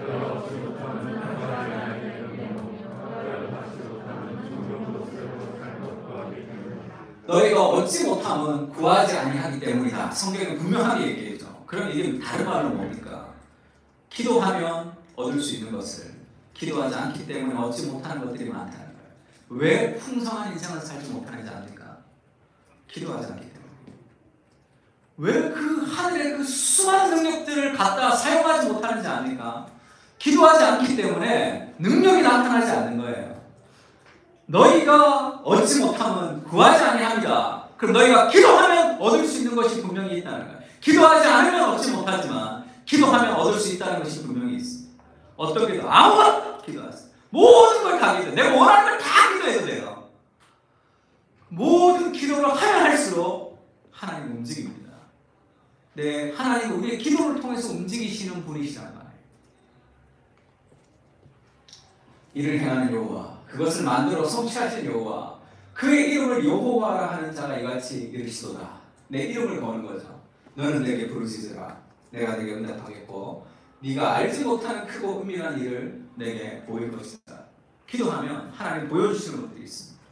너희가 얻지 못하면 하나님이 알게 되며 너희가 받지 못하면 종종 못하고 잘못하기 때문이다. 너희가 얻지 못함은 구하지 아니하기 때문이다. 성경은 분명하게 얘기해죠. 그럼 이게 다른 말로 뭡니까? 기도하면 얻을 수 있는 것을 기도하지 않기 때문에 얻지 못하는 것들이 많다는 거예요. 왜 풍성한 인생을 살지 못하는지 압니까? 기도하지 않기 때문에. 왜 그 하늘의 그 수많은 능력들을 갖다 사용하지 못하는지 압니까? 기도하지 않기 때문에 능력이 나타나지 않는 거예요. 너희가 얻지 못하면 구하지 아니합니다. 그럼 너희가 기도하면 얻을 수 있는 것이 분명히 있다는 거예요. 기도하지 않으면 얻지 못하지만 기도하면 얻을 수 있다는 것이 분명히 있습니다. 어떤 기도? 아무거나 기도하세요. 모든 걸 다 기도해요. 내가 원하는 걸 다 기도해도 돼요. 모든 기도를 하면 할수록 하나님 움직입니다. 네, 하나님은 우리의 기도를 통해서 움직이시는 분이시란 말이에요. 이를 행하는 여호와, 그것을 만들어 성취하신 여호와, 그의 이름을 여호와라 하는 자가 이같이 이르시도다. 내 이름을 거는 거죠. 너는 내게 부르짖으라. 내가 내게 응답하겠고 네가 알지 못하는 크고 은밀한 일을 내게 보일 것이다. 기도하면 하나님 보여주시는 것들이 있습니다.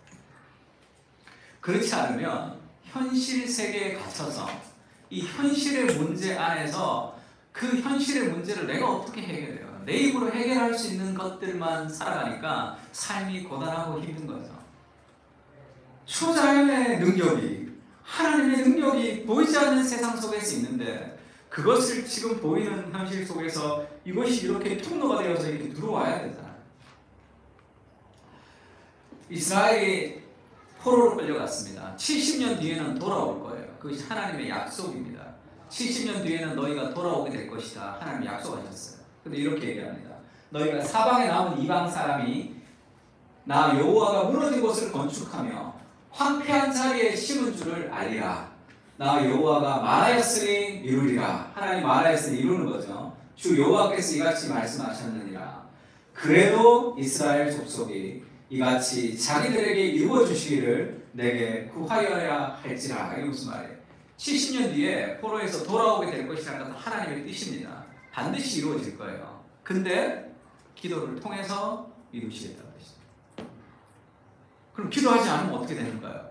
그렇지 않으면 현실 세계에 갇혀서 이 현실의 문제 안에서 그 현실의 문제를 내가 어떻게 해결해요? 내 입으로 해결할 수 있는 것들만 살아가니까 삶이 고단하고 힘든 거죠. 초자연의 능력이, 하나님의 능력이 보이지 않는 세상 속에서 있는데 그것을 지금 보이는 현실 속에서 이것이 이렇게 통로가 되어서 이렇게 들어와야 되잖아요. 이스라엘이 포로로 끌려갔습니다. 70년 뒤에는 돌아올 거예요. 그것이 하나님의 약속입니다. 70년 뒤에는 너희가 돌아오게 될 것이다. 하나님이 약속하셨어요. 근데 이렇게 얘기합니다. 너희가 사방에 남은 이방 사람이 나 여호와가 무너진 곳을 건축하며 황폐한 자리에 심은 줄을 알리라. 나 여호와가 말하였으니 이루리라. 하나님 말하였으니 이루는 거죠. 주 여호와께서 이같이 말씀하셨느니라. 그래도 이스라엘 족속이 이같이 자기들에게 이루어 주시기를 내게 구하여야 할지라. 이게 무슨 말이에요? 70년 뒤에 포로에서 돌아오게 될 것이라는 것은 하나님의 뜻입니다. 반드시 이루어질 거예요. 근데 기도를 통해서 이루시겠다는 뜻입니다. 그럼 기도하지 않으면 어떻게 되는가요?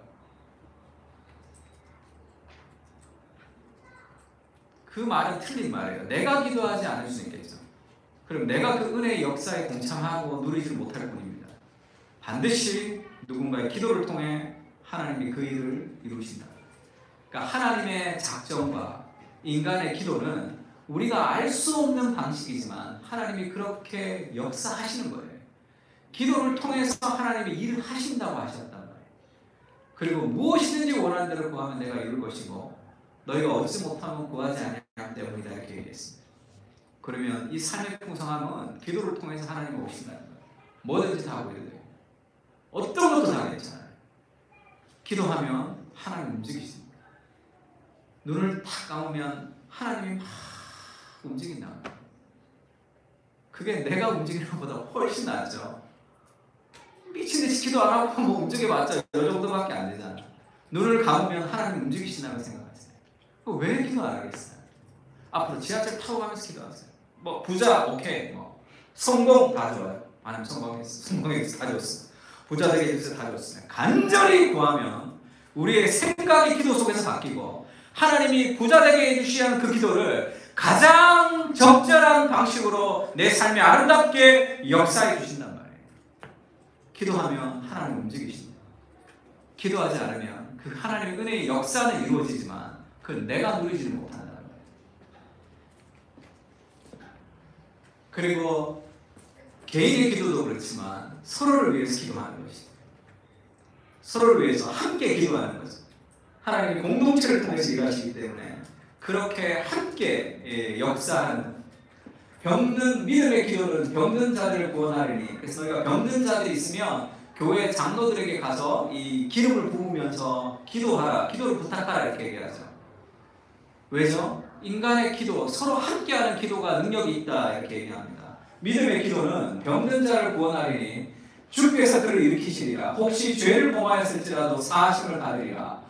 그 말은 틀린 말이에요. 내가 기도하지 않을 수 있겠죠. 그럼 내가 그 은혜의 역사에 동참하고 누리지 못할 뿐입니다. 반드시 누군가의 기도를 통해 하나님이 그 일을 이루신다. 그러니까 하나님의 작정과 인간의 기도는 우리가 알 수 없는 방식이지만 하나님이 그렇게 역사하시는 거예요. 기도를 통해서 하나님이 일을 하신다고 하셨단 말이에요. 그리고 무엇이든지 원하는 대로 구하면 내가 이룰 것이고 너희가 얻지 못하면 구하지 아니하기 때문이다. 이렇게 얘기했습니다. 그러면 이 삶의 풍성함은 기도를 통해서 하나님이 오신다는 거예요. 뭐든지 다 하고 이래요. 어떤 것도 다 괜찮아요. 기도하면 하나님 움직이십니다. 눈을 탁 감으면 하나님이 막 움직인다. 그게 내가 움직이는 것보다 훨씬 낫죠. 미친듯이 기도 안 하고 뭐 움직여봤자 이 정도밖에 안 되잖아. 눈을 감으면 하나님 움직이신다고 생각하세요. 왜 기도 안 하겠어요? 앞으로 지하철 타고 가면서 기도하세요. 뭐 부자 오케이, 뭐 성공 다 좋아요. 아니면 성공했어 다 줬어. 부자 되게 해주세요 다 줬어요. 간절히 구하면 우리의 생각이 기도 속에서 바뀌고 하나님이 부자 되게 해주시는 그 기도를 가장 적절한 방식으로 내 삶에 아름답게 역사해 주신단 말이에요. 기도하면 하나님 움직이신다. 기도하지 않으면 그 하나님의 은혜의 역사는 이루어지지만 그건 내가 누리지는 못한다는 거예요. 그리고 개인의 기도도 그렇지만 서로를 위해서 기도하는 것이죠. 서로를 위해서 함께 기도하는 거죠. 하나님이 공동체를 통해서 일하시기 때문에 그렇게 함께 역사하는 병든 믿음의 기도는 병든 자들을 구원하리니. 그래서 너희가 병든 자들이 있으면 교회 장로들에게 가서 이 기름을 부으면서 기도하라, 기도를 부탁하라 이렇게 얘기하죠. 왜죠? 인간의 기도, 서로 함께하는 기도가 능력이 있다 이렇게 얘기합니다. 믿음의 기도는 병든 자를 구원하리니 주께서 그를 일으키시리라. 혹시 죄를 범하였을지라도 사하심을 받으리라.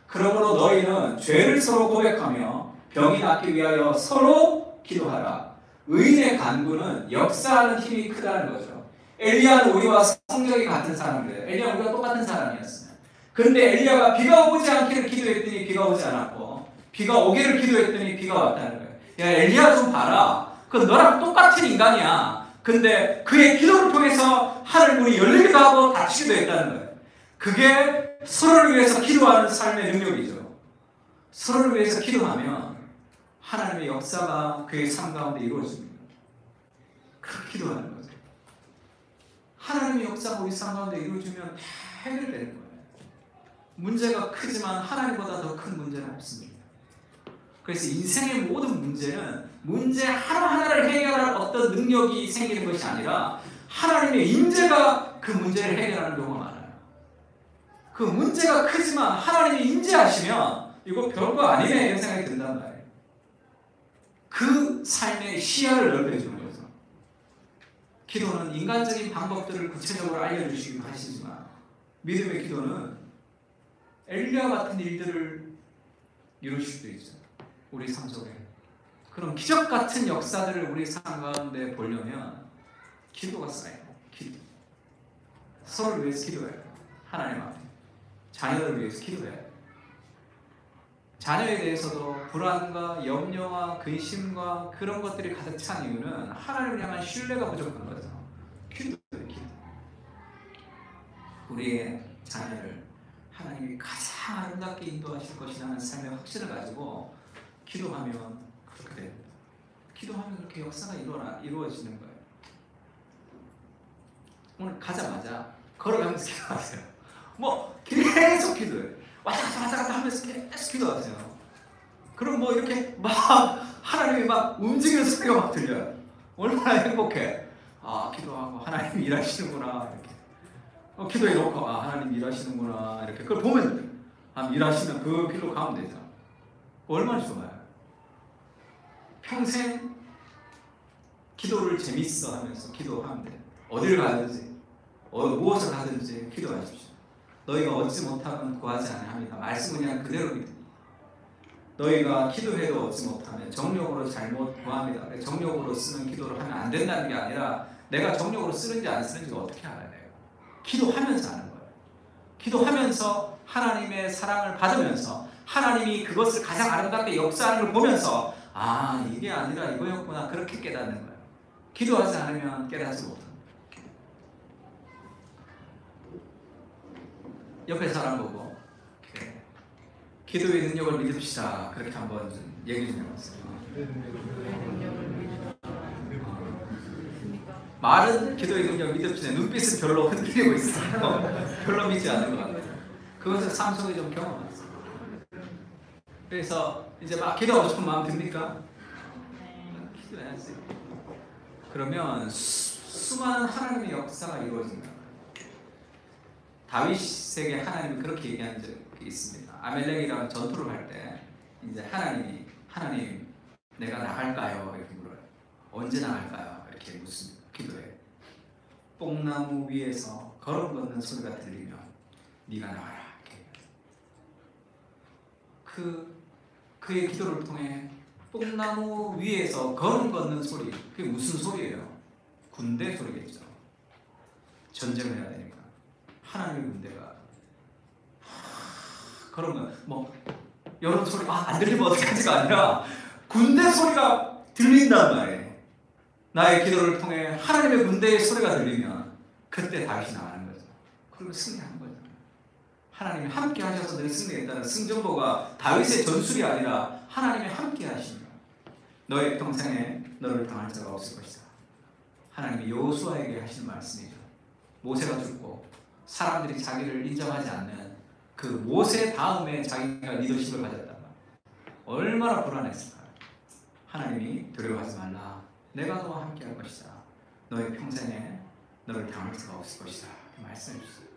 그러므로 너희는 죄를 서로 고백하며 병이 낫기 위하여 서로 기도하라. 의인의 간구는 역사하는 힘이 크다는 거죠. 엘리야는 우리와 성격이 같은 사람이에요. 엘리야는 우리가 똑같은 사람이었어요. 그런데 엘리야가 비가 오지 않기를 기도했더니 비가 오지 않았고 비가 오기를 기도했더니 비가 왔다는 거예요. 야 엘리야 좀 봐라. 그 너랑 똑같은 인간이야. 근데 그의 기도를 통해서 하늘 문이 열리기도 하고 닫히기도 했다는 거예요. 그게 서로를 위해서 기도하는 삶의 능력이죠. 서로를 위해서 기도하면 하나님의 역사가 그의 삶 가운데 이루어집니다. 그렇게 기도하는 거죠. 하나님의 역사가 우리 삶 가운데 이루어지면 해결되는 거예요. 문제가 크지만 하나님보다 더 큰 문제는 없습니다. 그래서 인생의 모든 문제는 문제 하나하나를 해결할 어떤 능력이 생기는 것이 아니라 하나님의 임재가 그 문제를 해결하는 경우가 많아요. 그 문제가 크지만 하나님이 인지하시면 이거 별거 아니네 이런 생각이 든단 말이에요. 그 삶의 시야를 넓혀주는 거죠. 기도는 인간적인 방법들을 구체적으로 알려주시기도 하시지만 믿음의 기도는 엘리야 같은 일들을 이룰 수도 있죠. 우리 삶 속에 그런 기적 같은 역사들을 우리 삶 가운데 보려면 기도가 쌓여요. 기도. 서로를 위해서 기도해요. 하나님 앞에 자녀를 위해서 기도해요. 자녀에 대해서도 불안과 염려와 근심과 그런 것들이 가득 찬 이유는 하나님을 향한 신뢰가 부족한 거죠. 기도예요, 기도. 우리의 자녀를 하나님이 가장 아름답게 인도하실 것이라는 삶의 확신을 가지고 기도하면 그렇게 됩니다. 기도하면 그렇게 역사가 이루어지는 거예요. 오늘 가자마자 걸어가면서 기도하세요. 뭐 계속 기도해요. 왔다 갔다 하면서 계속 기도하세요. 그럼 뭐 이렇게 막 하나님이 막 움직이는 소리가 막 들려요. 얼마나 행복해. 아, 기도하고 하나님 일하시는구나 이렇게. 기도해 놓고 하나님 일하시는구나 이렇게. 그걸 보면 일하시면 그 길로 가면 되죠. 얼마나 좋아요. 평생 기도를 재밌어 하면서 기도하면 돼요. 어딜 가든지 무엇을 하든지 기도하십시오. 너희가 얻지 못하면 구하지 아니합니다. 말씀은 그냥 그대로 믿으니. 너희가 기도해도 얻지 못하면 정욕으로 잘못 구합니다. 정욕으로 쓰는 기도를 하면 안 된다는 게 아니라 내가 정욕으로 쓰는지 안 쓰는지가 어떻게 알아야 돼요? 기도하면서 하는 거예요. 기도하면서 하나님의 사랑을 받으면서 하나님이 그것을 가장 아름답게 역사하는 걸 보면서 이게 아니라 이거였구나 그렇게 깨닫는 거예요. 기도하지 않으면 깨닫지 못합니다. 옆에 사람 보고 기도의 능력을 믿읍시다 그렇게 한번 얘기 좀 해봤어요. 말은 기도의 능력을 믿읍시다. 눈빛은 별로 흔들리고 있어요. 별로 믿지 않는 것 같아요. 그것을 삶 속에 좀 경험했어요. 그래서 이제 막 기도하고 싶은 마음 듭니까? 기도해야지. 그러면 수많은 하나님의 역사가 이루어진다. 다윗에게 하나님이 그렇게 얘기한 적이 있습니다. 아멜렉이랑 전투를 할 때 이제 하나님 내가 나갈까요? 이렇게 물어요. 언제 나갈까요? 이렇게 묻습니다. 기도해. 뽕나무 위에서 걸음 걷는 소리가 들리면 네가 나가라. 그의 기도를 통해 뽕나무 위에서 걸음 걷는 소리. 그게 무슨 소리예요? 군대 소리겠죠. 전쟁을 해야 되니까. 하나님의 군대가 그러면 뭐 여러 소리 안 들리면 어떡하지가 아니라 군대 소리가 들린단 말이에요. 나의 기도를 통해 하나님의 군대의 소리가 들리면 그때 다윗이 나가는 거죠. 그리고 승리하는 거죠. 하나님이 함께 하셔서 늘 승리했다는 승전보가 다윗의 전술이 아니라 하나님이 함께 하십니다. 너의 평생에 너를 당할 자가 없을 것이다. 하나님이 여호수아에게 하시는 말씀이죠. 모세가 죽고 사람들이 자기를 인정하지 않는 그 모세 다음에 자기가 리더십을 가졌단 말이에요. 얼마나 불안했을까요? 하나님이 두려워하지 말라. 내가 너와 함께 할 것이다. 너의 평생에 너를 당할 수가 없을 것이다. 말씀해 주세요.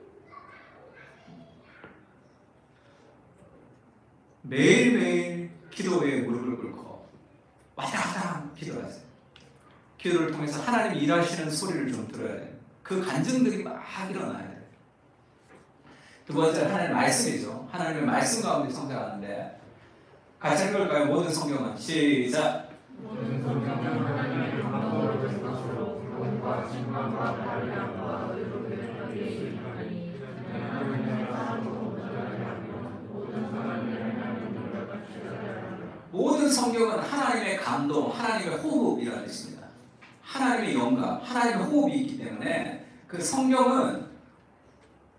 매일매일 기도에 무릎을 꿇고 왔다 갔다 기도하세요. 기도를 통해서 하나님이 일하시는 소리를 좀 들어야 돼요. 그 간증들이 막 일어나야 돼요. 두 번째 하나님의 말씀이죠. 하나님의 말씀 가운데 성장하는데 같이 읽을까요? 모든 성경은 시작. 모든 성경은 하나님의 방법으로 된 것으로 구원과 진망과 발견과 의롭게 하리니 하나님의 사랑으로 모든 사람을 하나님을 같이 하라. 모든 성경은 하나님의 감동, 하나님의 호흡이라는 뜻입니다. 하나님의 영감, 하나님의 호흡이 있기 때문에 그 성경은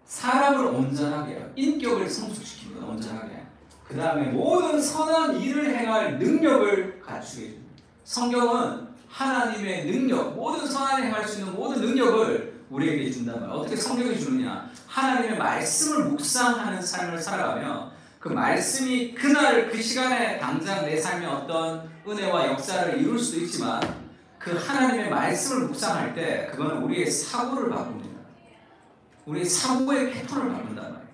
사람을 온전하게 해요. 인격을 성숙시킵니다. 온전하게. 그 다음에 모든 선한 일을 행할 능력을 갖추게 해줍니다. 성경은 하나님의 능력, 모든 선한 일을 행할 수 있는 모든 능력을 우리에게 준단 말이에요. 어떻게 성경이 주느냐? 하나님의 말씀을 묵상하는 삶을 살아가며 그 말씀이 그날 그 시간에 당장 내 삶에 어떤 은혜와 역사를 이룰 수도 있지만 그 하나님의 말씀을 묵상할 때 그거는 우리의 사고를 바꿉니다. 우리의 사고의 패턴을 바꾼단 말이에요.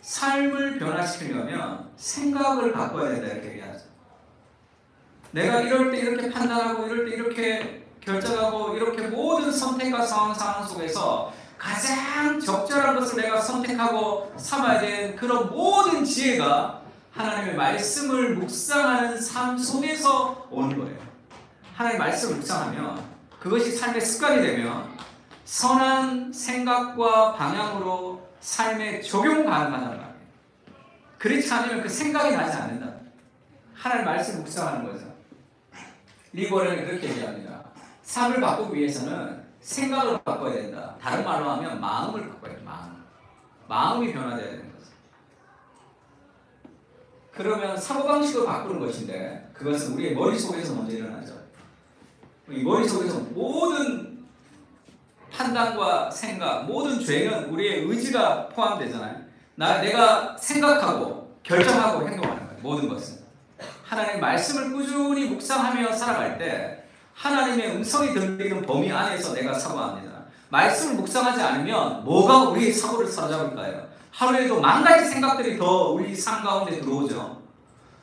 삶을 변화시키려면 생각을 바꿔야 된다 이렇게 얘기하죠. 내가 이럴 때 이렇게 판단하고 이럴 때 이렇게 결정하고 이렇게 모든 선택과 상황 속에서 가장 적절한 것을 내가 선택하고 삼아야 되는 그런 모든 지혜가 하나님의 말씀을 묵상하는 삶 속에서 오는 거예요. 하나님의 말씀을 묵상하면 그것이 삶의 습관이 되면 선한 생각과 방향으로 삶에 적용 가능하단 말이에요. 그렇지 않으면 그 생각이 나지 않는다. 하나님의 말씀을 묵상하는 거죠. 리버는 그렇게 얘기합니다. 삶을 바꾸기 위해서는 생각을 바꿔야 된다. 다른 말로 하면 마음을 바꿔야 돼요. 마음이 변화되어야 되는 거죠. 그러면 사고방식을 바꾸는 것인데 그것은 우리의 머릿속에서 먼저 일어나죠. 이 머릿속에서 모든 판단과 생각, 모든 죄는 우리의 의지가 포함되잖아요. 내가 생각하고 결정하고 행동하는 거예요. 모든 것은. 하나님의 말씀을 꾸준히 묵상하며 살아갈 때 하나님의 음성이 들리는 범위 안에서 내가 사고합니다. 말씀을 묵상하지 않으면 뭐가 우리의 사고를 사로잡을까요? 하루에도 만 가지 생각들이 더 우리 삶 가운데 들어오죠.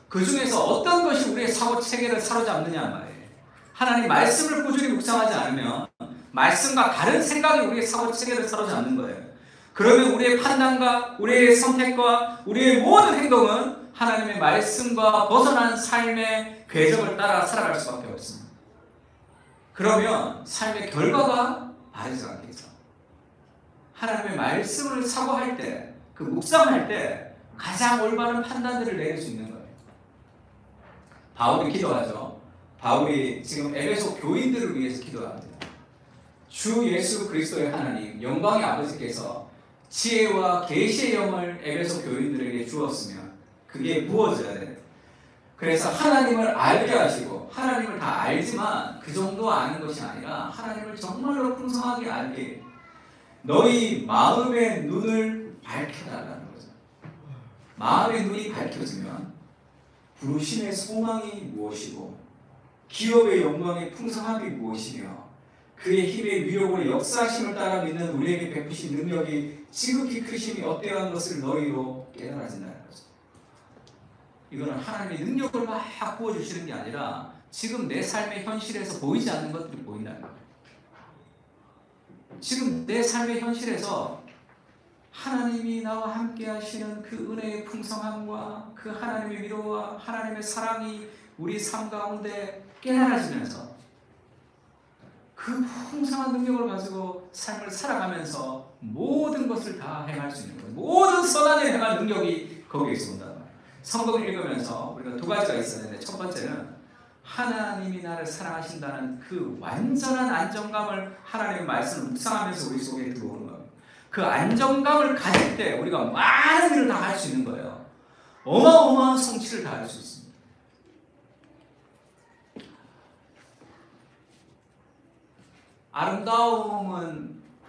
그 중에서 어떤 것이 우리의 사고 체계를 사로잡느냐 말이에요. 하나님 말씀을 꾸준히 묵상하지 않으면 말씀과 다른 생각이 우리의 사고 체계를 사로잡는 거예요. 그러면 우리의 판단과 우리의 선택과 우리의 모든 행동은 하나님의 말씀과 벗어난 삶의 궤적을 따라 살아갈 수밖에 없습니다. 그러면 삶의 결과가 바르지 않겠죠. 하나님의 말씀을 사고할 때, 그 묵상할 때 가장 올바른 판단들을 내릴 수 있는 거예요. 바울이 기도하죠. 바울이 지금 에베소 교인들을 위해서 기도합니다. 주 예수 그리스도의 하나님, 영광의 아버지께서 지혜와 계시의 영을 에베소 교인들에게 주었으면 그게 부어져야 돼요. 그래서 하나님을 알게 하시고 하나님을 다 알지만 그 정도 아는 것이 아니라 하나님을 정말로 풍성하게 알게 너희 마음의 눈을 밝혀달라는 거죠. 마음의 눈이 밝혀지면 부르심의 소망이 무엇이고 기업의 영광의 풍성함이 무엇이며 그의 힘의 위력으로 역사하심을 따라 믿는 우리에게 베푸신 능력이 지극히 크심이 어떠한 것을 너희로 깨달아진다는 거죠. 이거는 하나님의 능력을 막 부어주시는 게 아니라 지금 내 삶의 현실에서 보이지 않는 것들이 보인다는 거예요. 지금 내 삶의 현실에서 하나님이 나와 함께 하시는 그 은혜의 풍성함과 그 하나님의 위로와 하나님의 사랑이 우리 삶 가운데 깨달아지면서 그 풍성한 능력을 가지고 삶을 살아가면서 모든 것을 다 행할 수 있는 거예요. 모든 선한 일을 행할 능력이 거기에서 온다. 성경을 읽으면서 우리가 두 가지가 있었는데 첫 번째는 하나님이 나를 사랑하신다는 그 완전한 안정감을 하나님의 말씀을 묵상하면서 우리 속에 들어오는 거예요. 그 안정감을 가질 때 우리가 많은 일을 다 할 수 있는 거예요. 어마어마한 성취를 다 할 수 있습니다.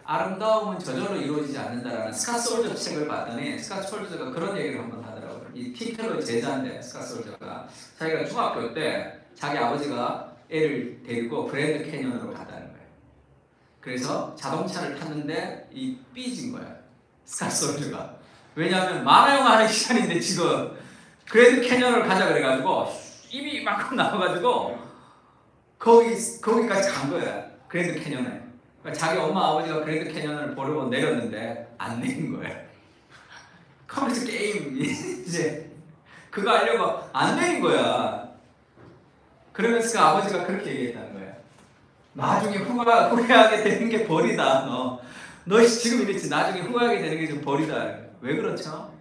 아름다움은 저절로 이루어지지 않는다라는 스캇 솔저 책을 봤더니 스캇 솔저가 그런 얘기를 한번 하더라고요. 이 팀켈러의 제자인데 스캇 솔저가 자기가 중학교 때 자기 아버지가 애를 데리고 그랜드 캐니언으로 갔다는 거예요. 그래서 자동차를 탔는데 이 삐진 거야 스캇 솔저가. 왜냐하면 만화영화 하는 시간인데 지금 그랜드 캐니언을 가자 그래가지고 입이 이만큼 나와가지고 거기까지 간 거야. 그랜드 캐니언에. 자기 엄마 아버지가 그랜드 캐니언을 보려고 내렸는데 안 내린 거예요. 컴퓨터 게임 이제 그거 하려고 안 내린 거야. 그러면서 그 아버지가 그렇게 얘기했다는 거야. 나중에 후회하게 되는 게 벌이다. 너 지금 이랬지. 나중에 후회하게 되는 게 좀 벌이다. 왜 그렇죠?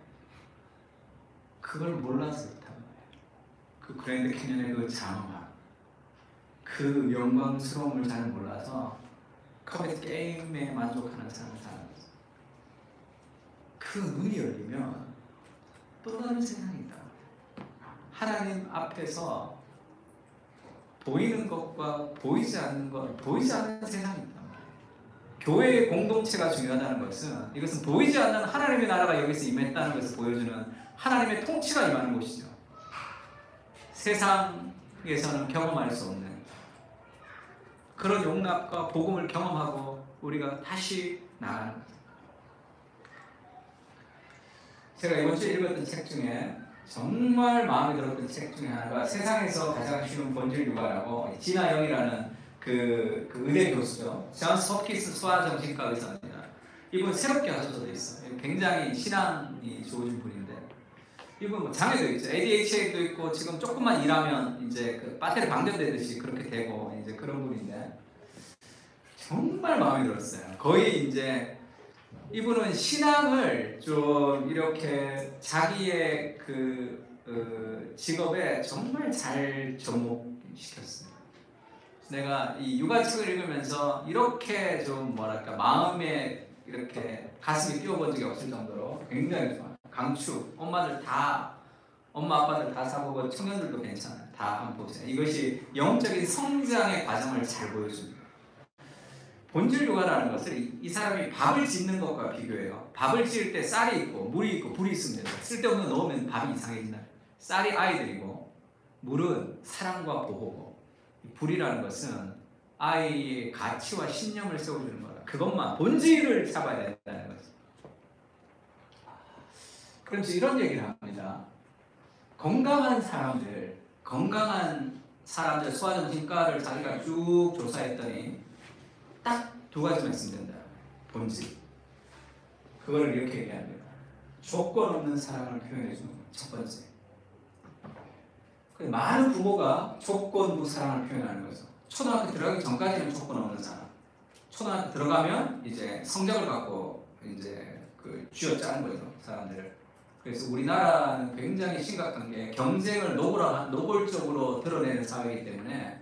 그걸 몰라서 그렇단 말이에요. 그 그랜드 캐니언의 그 장엄함, 그 영광스러움을 잘 몰라서 컴퓨터 게임에 만족하는 삶을 사는 거죠. 그 눈이 열리면 또 다른 세상이다. 하나님 앞에서 보이는 것과 보이지 않는 것, 보이지 않는 세상이다. 교회의 공동체가 중요하다는 것은 이것은 보이지 않는 하나님의 나라가 여기서 임했다는 것을 보여주는 하나님의 통치가 임하는 곳이죠. 세상에서는 경험할 수 없는 그런 용납과 복음을 경험하고 우리가 다시 나가는 거죠. 제가 이번 주에 읽었던 책 중에 정말 마음에 들었던 책 중에 하나가 세상에서 가장 쉬운 본질 육아라고 진아영이라는 그 의대 교수죠. 존스 홉킨스 소아정신과 의사입니다. 이분 새롭게 하셔서 돼 있어요. 굉장히 신앙이 좋으신 분인데 이분 뭐 장애도 있죠. ADHD도 있고 지금 조금만 일하면 이제 그 배터리 방전되듯이 그렇게 되고 이제 그런 분인데 정말 마음에 들었어요. 거의 이제 이분은 신앙을 좀 이렇게 자기의 직업에 정말 잘 접목시켰어요. 내가 이 육아책을 읽으면서 이렇게 좀 뭐랄까 마음에 이렇게 가슴이 뛰어본 적이 없을 정도로 굉장히 좋아요. 강추. 엄마 아빠들 다 사보고 청년들도 괜찮아요. 다 한번 보세요. 이것이 영적인 성장의 과정을 잘 보여줍니다. 본질 육아라는 것을 이 사람이 밥을 짓는 것과 비교해요. 밥을 지을 때 쌀이 있고 물이 있고 불이 있으면 돼요. 쓸데없는 거 넣으면 밥이 이상해진다. 쌀이 아이들이고 물은 사랑과 보호고 불이라는 것은 아이의 가치와 신념을 세워주는 거다. 그것만 본질을 잡아야 된다는 거죠. 그래서 이런 얘기를 합니다. 건강한 사람들 소아정신과를 자기가 쭉 조사했더니 딱 두 가지 말씀드린다. 본질. 그거를 이렇게 얘기합니다. 조건 없는 사랑을 표현해 주는 거예요. 첫 번째. 많은 부모가 조건부 사랑을 표현하는 거죠. 초등학교 들어가기 전까지는 조건 없는 사랑. 초등학교 들어가면 이제 성적을 갖고 이제 쥐어짜는 거죠, 사람들을. 그래서 우리나라는 굉장히 심각한 게 경쟁을 노골적으로 드러내는 사회이기 때문에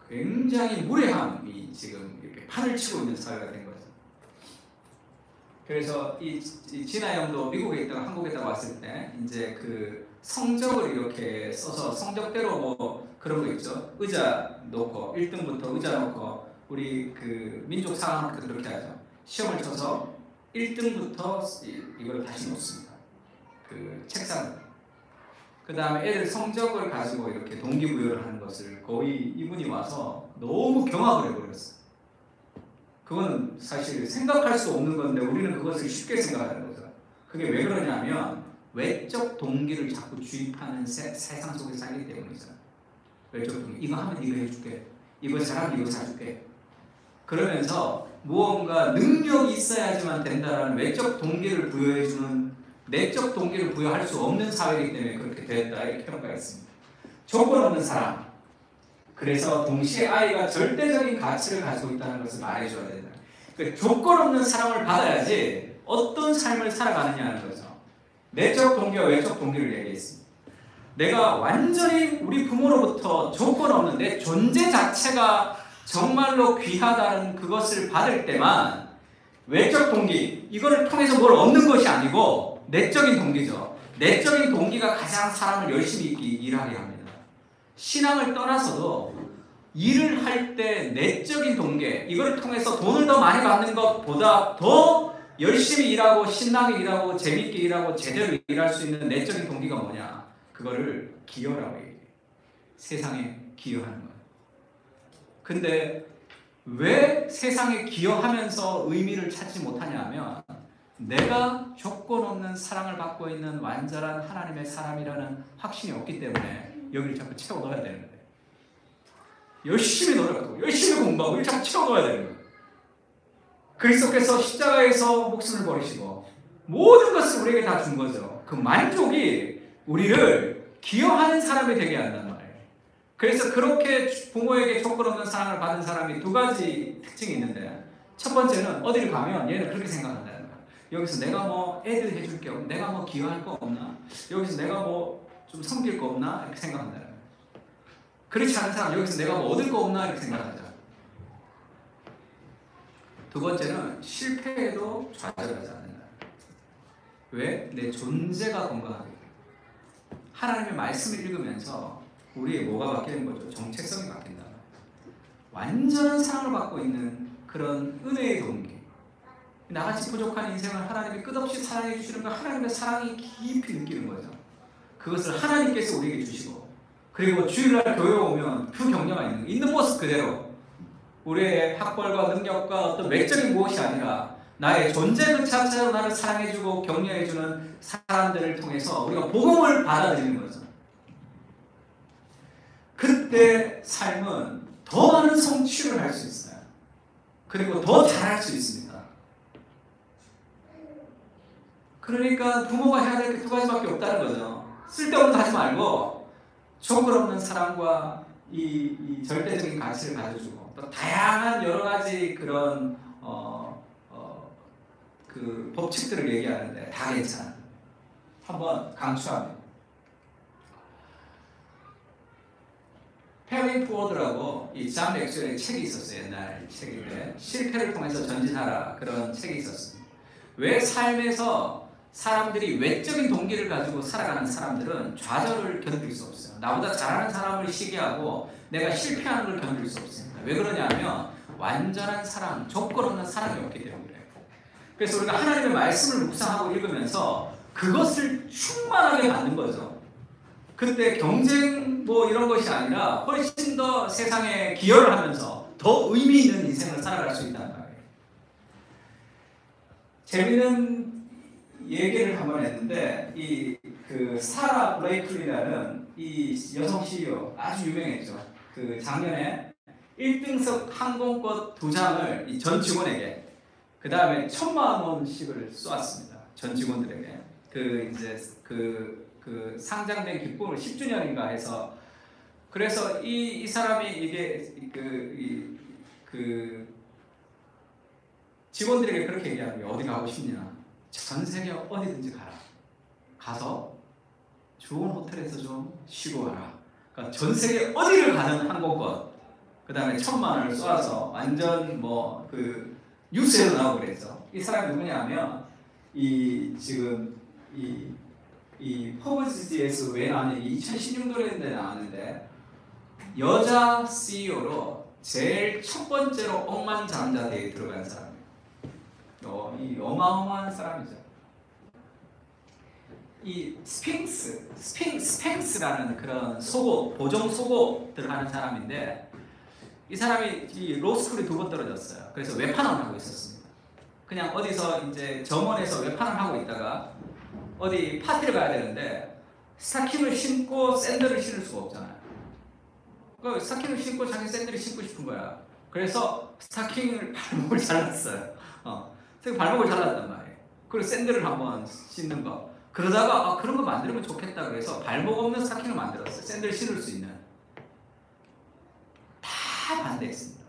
굉장히 무례함이 지금 이렇게 판을 치고 있는 사회가 된 거죠. 그래서 이 진아영도 미국에 있다가 한국에 있다가 왔을 때 이제 성적을 이렇게 써서 성적대로 뭐 그런 거 있죠. 의자 놓고 1등부터 의자 놓고 우리 민족 상학도 그렇게 하죠. 시험을 쳐서 1등부터 이걸 다시 놓습니다. 책상을. 그 다음에 애들 성적을 가지고 이렇게 동기부여를 하는 것을 거의 이분이 와서 너무 경악을 해버렸어요. 그건 사실 생각할 수 없는 건데 우리는 그것을 쉽게 생각하는 거죠. 그게 왜 그러냐면 외적 동기를 자꾸 주입하는 세상 속에 살기 때문이죠. 외적 동기. 이거 하면 이거 해줄게. 이거 잘하면 이거 사줄게. 그러면서 무언가 능력이 있어야지만 된다는 외적 동기를 부여해주는 내적 동기를 부여할 수 없는 사회이기 때문에 그렇게 됐다 이렇게 평가했습니다. 조건 없는 사랑. 그래서 동시에 아이가 절대적인 가치를 가지고 있다는 것을 말해줘야 된다. 그러니까 조건 없는 사랑을 받아야지 어떤 삶을 살아가느냐는 거죠. 내적 동기와 외적 동기를 얘기했습니다. 내가 완전히 우리 부모로부터 조건 없는 내 존재 자체가 정말로 귀하다는 그것을 받을 때만 외적 동기, 이거를 통해서 뭘 얻는 것이 아니고 내적인 동기죠. 내적인 동기가 가장 사람을 열심히 일하게 합니다. 신앙을 떠나서도 일을 할 때 내적인 동기, 이걸 통해서 돈을 더 많이 받는 것보다 더 열심히 일하고 신나게 일하고 재밌게 일하고 제대로 일할 수 있는 내적인 동기가 뭐냐? 그거를 기여라고 얘기해요. 세상에 기여하는 거예요. 근데 왜 세상에 기여하면서 의미를 찾지 못하냐 하면 내가 조건 없는 사랑을 받고 있는 완전한 하나님의 사람이라는 확신이 없기 때문에 여기를 자꾸 채워 넣어야 되는 거예요. 열심히 노력하고 열심히 공부하고 이걸 자꾸 채워 넣어야 되는 거예요. 그리스도께서 십자가에서 목숨을 버리시고 모든 것을 우리에게 다 준 거죠. 그 만족이 우리를 기여하는 사람이 되게 한단 말이에요. 그래서 그렇게 부모에게 조건 없는 사랑을 받은 사람이 두 가지 특징이 있는데 첫 번째는 어디를 가면 얘는 그렇게 생각한다는 거예요. 여기서 내가 뭐 애들 해줄 게 없나? 내가 뭐 기여할 거 없나? 여기서 내가 뭐 좀 섬길 거 없나? 이렇게 생각한다는 거예요. 그렇지 않은 사람 여기서 내가 뭐 얻을 거 없나? 이렇게 생각하죠. 두 번째는 실패해도 좌절하지 않는다. 왜? 내 존재가 건강하게. 하나님의 말씀을 읽으면서 우리의 뭐가 바뀌는 거죠? 정체성이 바뀐다. 완전한 사랑을 받고 있는 그런 은혜의 동기. 나같이 부족한 인생을 하나님이 끝없이 사랑해 주시는 거 하나님의 사랑이 깊이 느끼는 거죠. 그것을 하나님께서 우리에게 주시고 그리고 주일날 교회 오면 그 격려가 있는 모습 그대로 우리의 학벌과 능력과 어떤 외적인 무엇이 아니라 나의 존재 그 자체로 나를 사랑해주고 격려해주는 사람들을 통해서 우리가 복음을 받아들이는 거죠. 그때 삶은 더 많은 성취를 할 수 있어요. 그리고 더 잘할 수 있습니다. 그러니까 부모가 해야 될 게 두 가지밖에 없다는 거죠. 쓸데없는 거 하지 말고 조건 없는 사랑과 이 절대적인 가치를 가져주고 또 다양한 여러 가지 그런 그 법칙들을 얘기하는데 다 괜찮아요. 한번 강추합니다. 페어링 포워드라고 이 잠 맥스웰의 책이 있었어요. 옛날 책인데 실패를 통해서 전진하라 그런 책이 있었습니다. 왜 삶에서 사람들이 외적인 동기를 가지고 살아가는 사람들은 좌절을 견딜 수 없어요. 나보다 잘하는 사람을 시기하고 내가 실패하는 걸 견딜 수 없습니다. 왜 그러냐면 완전한 사랑, 조건 없는 사랑이 없기 때문에 그래요. 그래서 우리가 하나님의 말씀을 묵상하고 읽으면서 그것을 충만하게 받는 거죠. 그때 경쟁 뭐 이런 것이 아니라 훨씬 더 세상에 기여를 하면서 더 의미 있는 인생을 살아갈 수 있다는 거예요. 재미있는 얘기를 한번 했는데 그 사라 블레이클리라는 이 여성 CEO 아주 유명했죠. 그 작년에 1등석 항공권 2장을 이 전 직원에게 그 다음에 1,000,000원씩을 쏘았습니다. 전 직원들에게 그 상장된 기쁨을 10주년인가 해서 그래서 이 사람이 이게 그 직원들에게 그렇게 얘기하는 거예요. 어디 가고 싶냐? 전 세계 어디든지 가라. 가서 좋은 호텔에서 좀 쉬고 와라. 그러니까 전 세계 어디를 가는 항공권. 그 다음에 1,000,000원을 쏘아서 완전 뭐 그 뉴스에도 나오고 그랬죠. 이 사람이 누구냐면 지금 포브스지에서 왜 나왔는지 2016년도에 나왔는데 여자 CEO로 제일 첫 번째로 억만장자대에 들어간 사람이에요. 이 어마어마한 사람이죠. 이 스핑스라는 그런 속옷, 보정 속옷들을 하는 사람인데 이 사람이 이 로스쿨에 2번 떨어졌어요. 그래서 외판을 하고 있었습니다. 그냥 어디서 이제 점원에서 외판을 하고 있다가 어디 파티를 가야 되는데 스타킹을 신고 샌들을 신을 수가 없잖아요. 그 스타킹을 신고 자기 샌들을 신고 싶은 거야. 그래서 스타킹을 발목을 잘랐어요. 발목을 잘랐단 말이에요. 그리고 샌들을 한번 신는 거. 그러다가 그런 거 만들면 좋겠다 그래서 발목 없는 스타킹을 만들었어요. 샌들 신을 수 있는. 다 반대했습니다.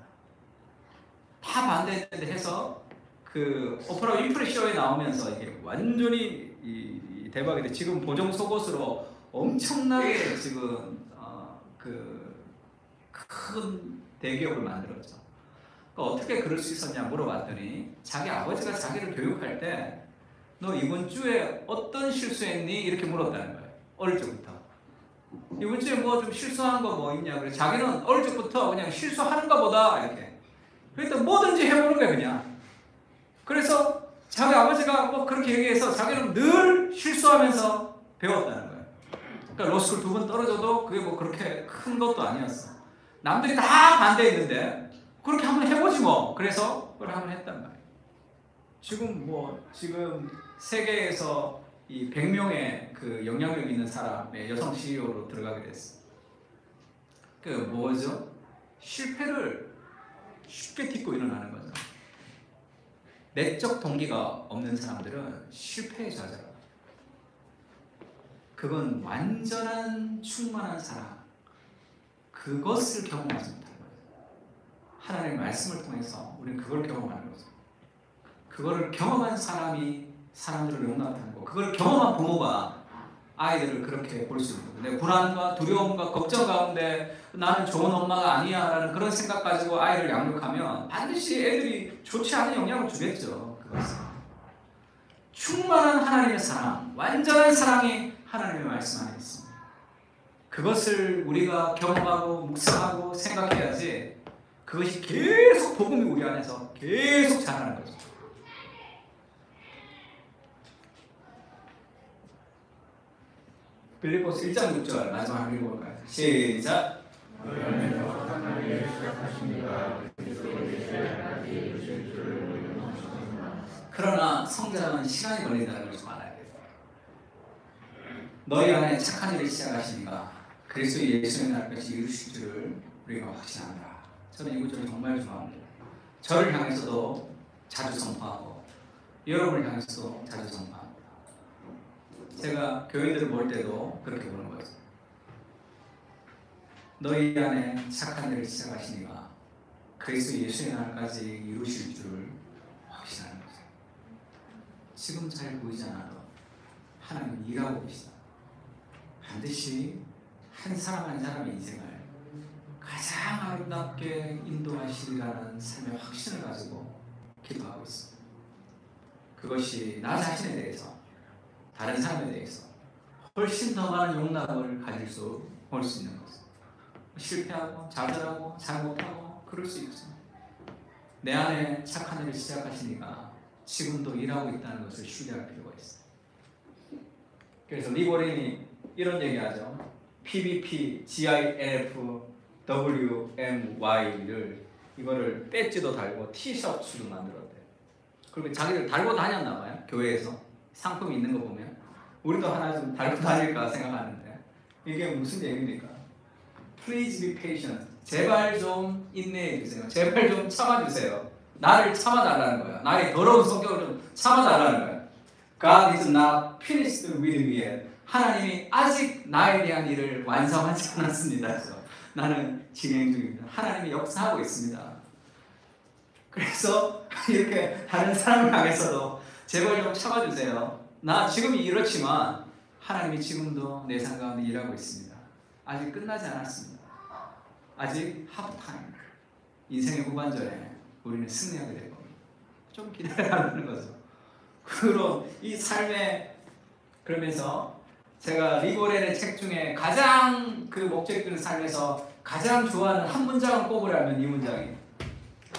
다 반대했는데 해서 그 오프라 윈프리 쇼에 나오면서 이게 완전히 대박이 돼. 지금 보정 속옷으로 엄청나게 지금 큰 대기업을 만들었죠. 그러니까 어떻게 그럴 수 있었냐 물어봤더니 자기 아버지가 자기를 교육할 때 너 이번 주에 어떤 실수했니? 이렇게 물었다는 거예요. 어릴 적부터. 이번 주에 뭐 좀 실수한 거 뭐 있냐? 그래서 자기는 어릴 적부터 그냥 실수하는 거보다 이렇게 그러니까 뭐든지 해보는 거예요 그냥. 그래서 자기 아버지가 뭐 그렇게 얘기해서 자기는 늘 실수하면서 배웠다는 거예요. 그러니까 로스쿨 2번 떨어져도 그게 뭐 그렇게 큰 것도 아니었어. 남들이 다 반대했는데 그렇게 한번 해보지 뭐. 그래서 그걸 한번 했단 말이에요. 지금 세계에서 이 100명의 그 영향력 있는 사람의 여성 CEO로 들어가게 됐어요. 그 뭐죠? 실패를 쉽게 딛고 일어나는 거죠. 내적 동기가 없는 사람들은 실패에 좌절합니다. 그건 완전한 충만한 사랑. 그것을 경험하지 못하는 거예요. 하나님의 말씀을 통해서 우리는 그걸 경험하는 거죠. 그거를 경험한 사람이 사람들을 용납하는 거. 그걸 경험한 부모가 아이들을 그렇게 볼 수 있는 거예요. 불안과 두려움과 걱정 가운데 나는 좋은 엄마가 아니야 라는 그런 생각 가지고 아이를 양육하면 반드시 애들이 좋지 않은 영향을 주겠죠. 그것은. 충만한 하나님의 사랑, 완전한 사랑이 하나님의 말씀 안에 있습니다. 그것을 우리가 경험하고 묵상하고 생각해야지 그것이 계속 복음이 우리 안에서 계속 자라는 거죠. 빌립보서 1장 6절 마지막 읽어볼까요? 시작. 그러나 성장은 시간이 걸린다는 걸 좀 알아야 돼요. 너희 안에 착한 일을 시작하시니까 그리스도 예수의 날까지 이루실 줄을 우리가 확신한다. 저는 이 구절을 정말 좋아합니다. 저를 향해서도 자주 선포하고 여러분을 향해서도 자주 선포합니다. 제가 교회들을 볼 때도 그렇게 보는 거죠. 너희 안에 착한 일을 시작하시니까 그리스도 예수의 날까지 이루실 줄을 확신하는 거죠. 지금 잘 보이지 않아도 하나님은 일하고 계시다. 반드시 한 사람 한 사람의 인생을 가장 아름답게 인도하시리라는 삶의 확신을 가지고 기도하고 있습니다. 그것이 나 자신에 대해서, 다른 사람에 대해서 훨씬 더 많은 용납을 가질 수 볼 수 있는 거죠. 실패하고 좌절하고 잘못하고 그럴 수 있습니다. 내 안에 착한 일을 시작하시니까 지금도 일하고 있다는 것을 신뢰할 필요가 있어요. 그래서 리고린이 이런 얘기하죠. PVP, GIF, WMY를 이거를 배지도 달고 티셔츠도 만들었대요. 그리고 자기들 달고 다녔나 봐요. 교회에서 상품이 있는 거 보면 우리도 하나 좀 달고 다닐까 생각하는데 이게 무슨 얘기입니까? Please be patient. 제발 좀 인내해 주세요. 제발 좀 참아주세요. 나를 참아달라는 거야. 나의 더러운 성격을 좀 참아달라는 거야. God is not finished with me yet. 하나님이 아직 나에 대한 일을 완성하지 않았습니다. 그래서 나는 진행 중입니다. 하나님이 역사하고 있습니다. 그래서 이렇게 다른 사람을 향해서도 제발 좀 참아주세요. 나 지금이 이렇지만 하나님이 지금도 내 삶 가운데 일하고 있습니다. 아직 끝나지 않았습니다. 아직 하프타임, 인생의 후반전에 우리는 승리하게 될 겁니다. 좀 기다려라는 거죠. 그럼 이 삶의, 그러면서 제가 리고렌의 책 중에 가장 그 목적적인 삶에서 가장 좋아하는 한 문장을 꼽으라면 이 문장이에요.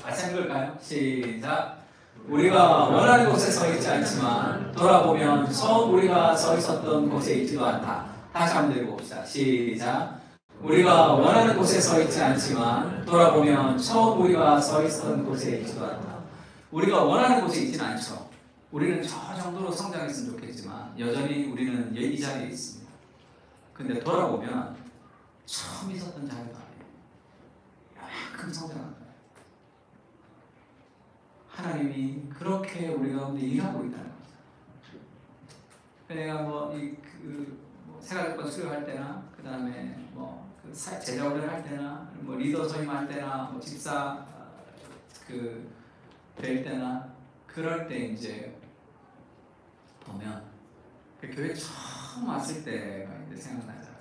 같이 읽을까요? 시작. 우리가 원하는 곳에 서 있지 않지만 돌아보면 처음 우리가 서 있었던 곳에 있지도 않다. 다시 한번 읽어봅시다. 시작. 우리가 원하는 곳에 서 있지 않지만 돌아보면 처음 우리가 서 있었던 곳에 있지도 않다. 우리가 원하는 곳에 있지는 않죠. 우리는 저 정도로 성장했으면 좋겠지만 여전히 우리는 이 자리에 있습니다. 근데 돌아보면 처음 있었던 자리가 아니에요. 이만큼 성장한 거예요. 하나님이 그렇게 우리 가운데 일하고 있다는 거죠. 내가 생활권 수료할 때나 그 다음에 제자훈련 할 때나 리더 선임할 때나 집사 될 때나 그럴 때 이제 보면 그 교회 처음 왔을 때가 이제 생각나잖아요.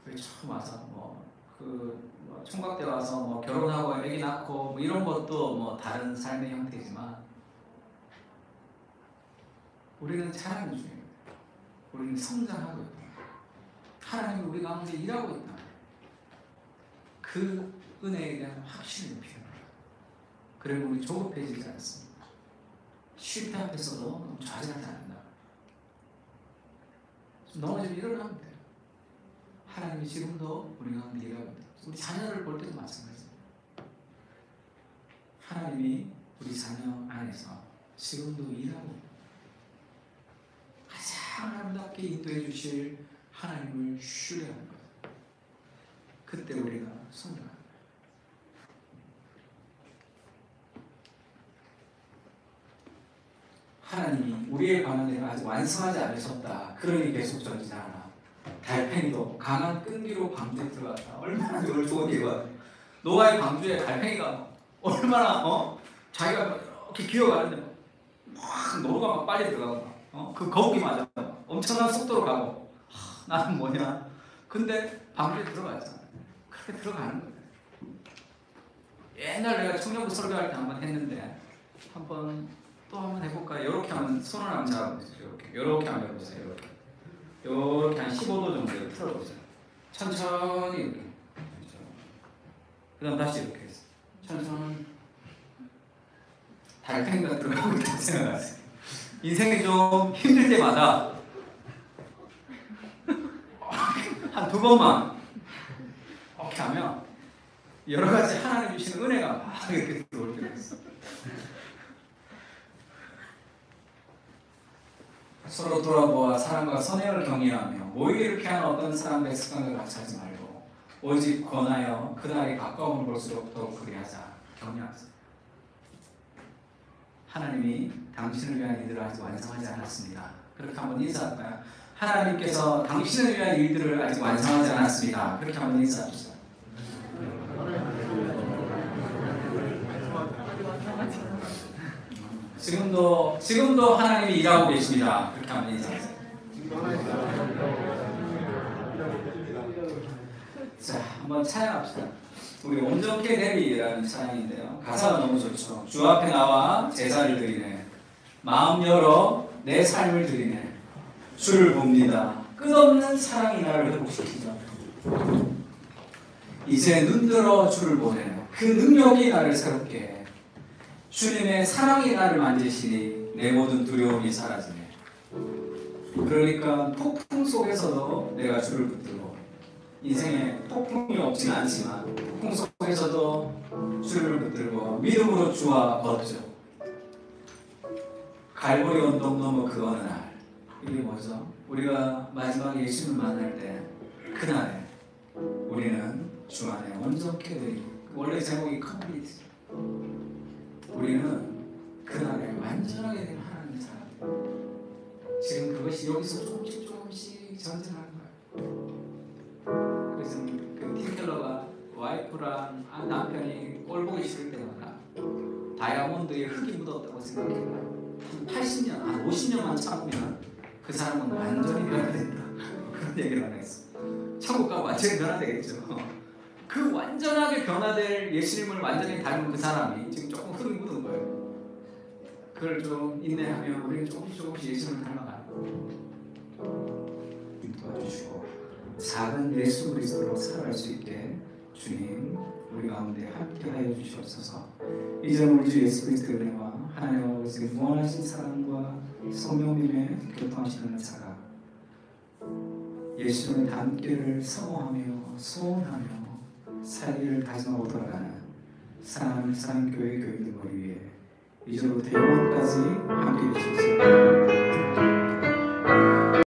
교회 처음 와서 총각 때 와서 결혼하고 아기 낳고 이런 것도 다른 삶의 형태지만 우리는 자라는 중입니다. 우리는 성장하고 있다. 하나님이 우리 가운데 일하고 있다. 그 은혜에 대한 확신이 필요합니다. 그리고 우리 조급해지지 않습니다. 실패 앞에서도 좌절하지 않는다. 넘어지면 일어나면 돼요. 하나님이 지금도 우리 가운데 일하고 있다. 우리 자녀를 볼 때도 마찬가지입니다. 하나님이 우리 자녀 안에서 지금도 일하고 있다. 가장 아름답게 인도해 주실 하나님을 신뢰하는 것. 그때 우리가 성장합니다. 하나님이 우리의 관원을 아직 완성하지 않으셨다. 그러니 계속 전지 않아. 달팽이도 강한 끈기로 방주에 들어갔다. 얼마나 그걸 좋은 얘기가. 노아의 방주에 달팽이가 얼마나 자기가 이렇게 기어가는데 막 노루가 막 빨리 들어가고 그 거북이 맞아 엄청난 속도로 가고 나는 뭐냐. 근데 방주에 들어갔잖아. 그렇게 들어가는 거예요. 옛날 내가 청년부 설교할 때 한번 했는데 또 한번 해볼까요? 이렇게 하면 손을 한번 잡아보세요. 이렇게 한번 해보세요. 이렇게 한 15도 정도 틀어보세요. 천천히 이렇게. 그 다음 다시 이렇게 해서 천천히. 달팽이가 들어가고 있다고 생각하세요. 인생이 좀 힘들 때마다 한 2번만 이렇게 하면 여러 가지 하나님 주시는 은혜가 막 이렇게 들어올 때가 있어요. 서로 돌아보아 사랑과 선행을 경외하며 모이기를 피하는 어떤 사람들의 습관을 같이 하지 말고 오직 권하여 그날이 가까움을 볼수록 더욱 그리하자. 격려하세요. 하나님이 당신을 위한 일들을 아직 완성하지 않았습니다. 그렇게 한번 인사할까요? 하나님께서 당신을 위한 일들을 아직 완성하지 않았습니다. 그렇게 한번 인사합시다. 지금도 하나님이 일하고 계십니다. 그렇게 한번 인사하세요. 자, 한번 찬양합시다. 우리 온전케 되리라는 찬양인데요. 가사가 너무 좋죠. 주 앞에 나와 제사를 드리네. 마음 열어 내 삶을 드리네. 주를 봅니다. 끝없는 사랑이 나를 회복시키죠. 이제 눈들어 주를 보네. 그 능력이 나를 새롭게 해. 주님의 사랑이 나를 만지시니 내 모든 두려움이 사라지네. 그러니까 폭풍 속에서도 내가 주를 붙들고, 인생에 폭풍이 없진 않지만 폭풍 속에서도 주를 붙들고 믿음으로 주와 걷죠. 갈보리 언덕 넘어 그 어느 날, 이게 뭐죠? 우리가 마지막에 예수님을 만날 때 그날에 우리는 주 안에 온전케 되리. 원래 제목이 컴플리트. 우리는 그날에 완전하게 된 하나님의 사람. 지금 그것이 여기서 조금씩 전진하는 거예요. 그래서 그 팀켈러가 와이프랑 남편이 꼴 보기 싫을 때마다 다이아몬드에 흙이 묻었다고 생각해요. 한 80년, 한 50년만 참으면 그 사람은 완전히 변화된다. 그런 얘기를 안 했어. 천국 가면 완전히 변화되겠죠. 그 완전하게 변화될 예수님을 완전히 닮은 그 사람이 지금 조금 흙이 묻은 거예요. 그걸 좀 인내하면 우리는 조금씩 예수님을 닮아가는 거예요. 도와주시고 작은 예수 그리스도로 살아갈 수 있게 주님 우리 가운데 함께하여 주시옵소서. 이제 우리 주 예수 그리스도의 은혜와 하나님 아버지의 무한하신 사랑과 성령님의 교통하시는 자가 예수님의 닮기를 사모하며 소원하며 살기를 다짐하고 돌아가는 사랑하는 교회 교인들 머리 위에 이제부터 영원까지 함께 계십시오.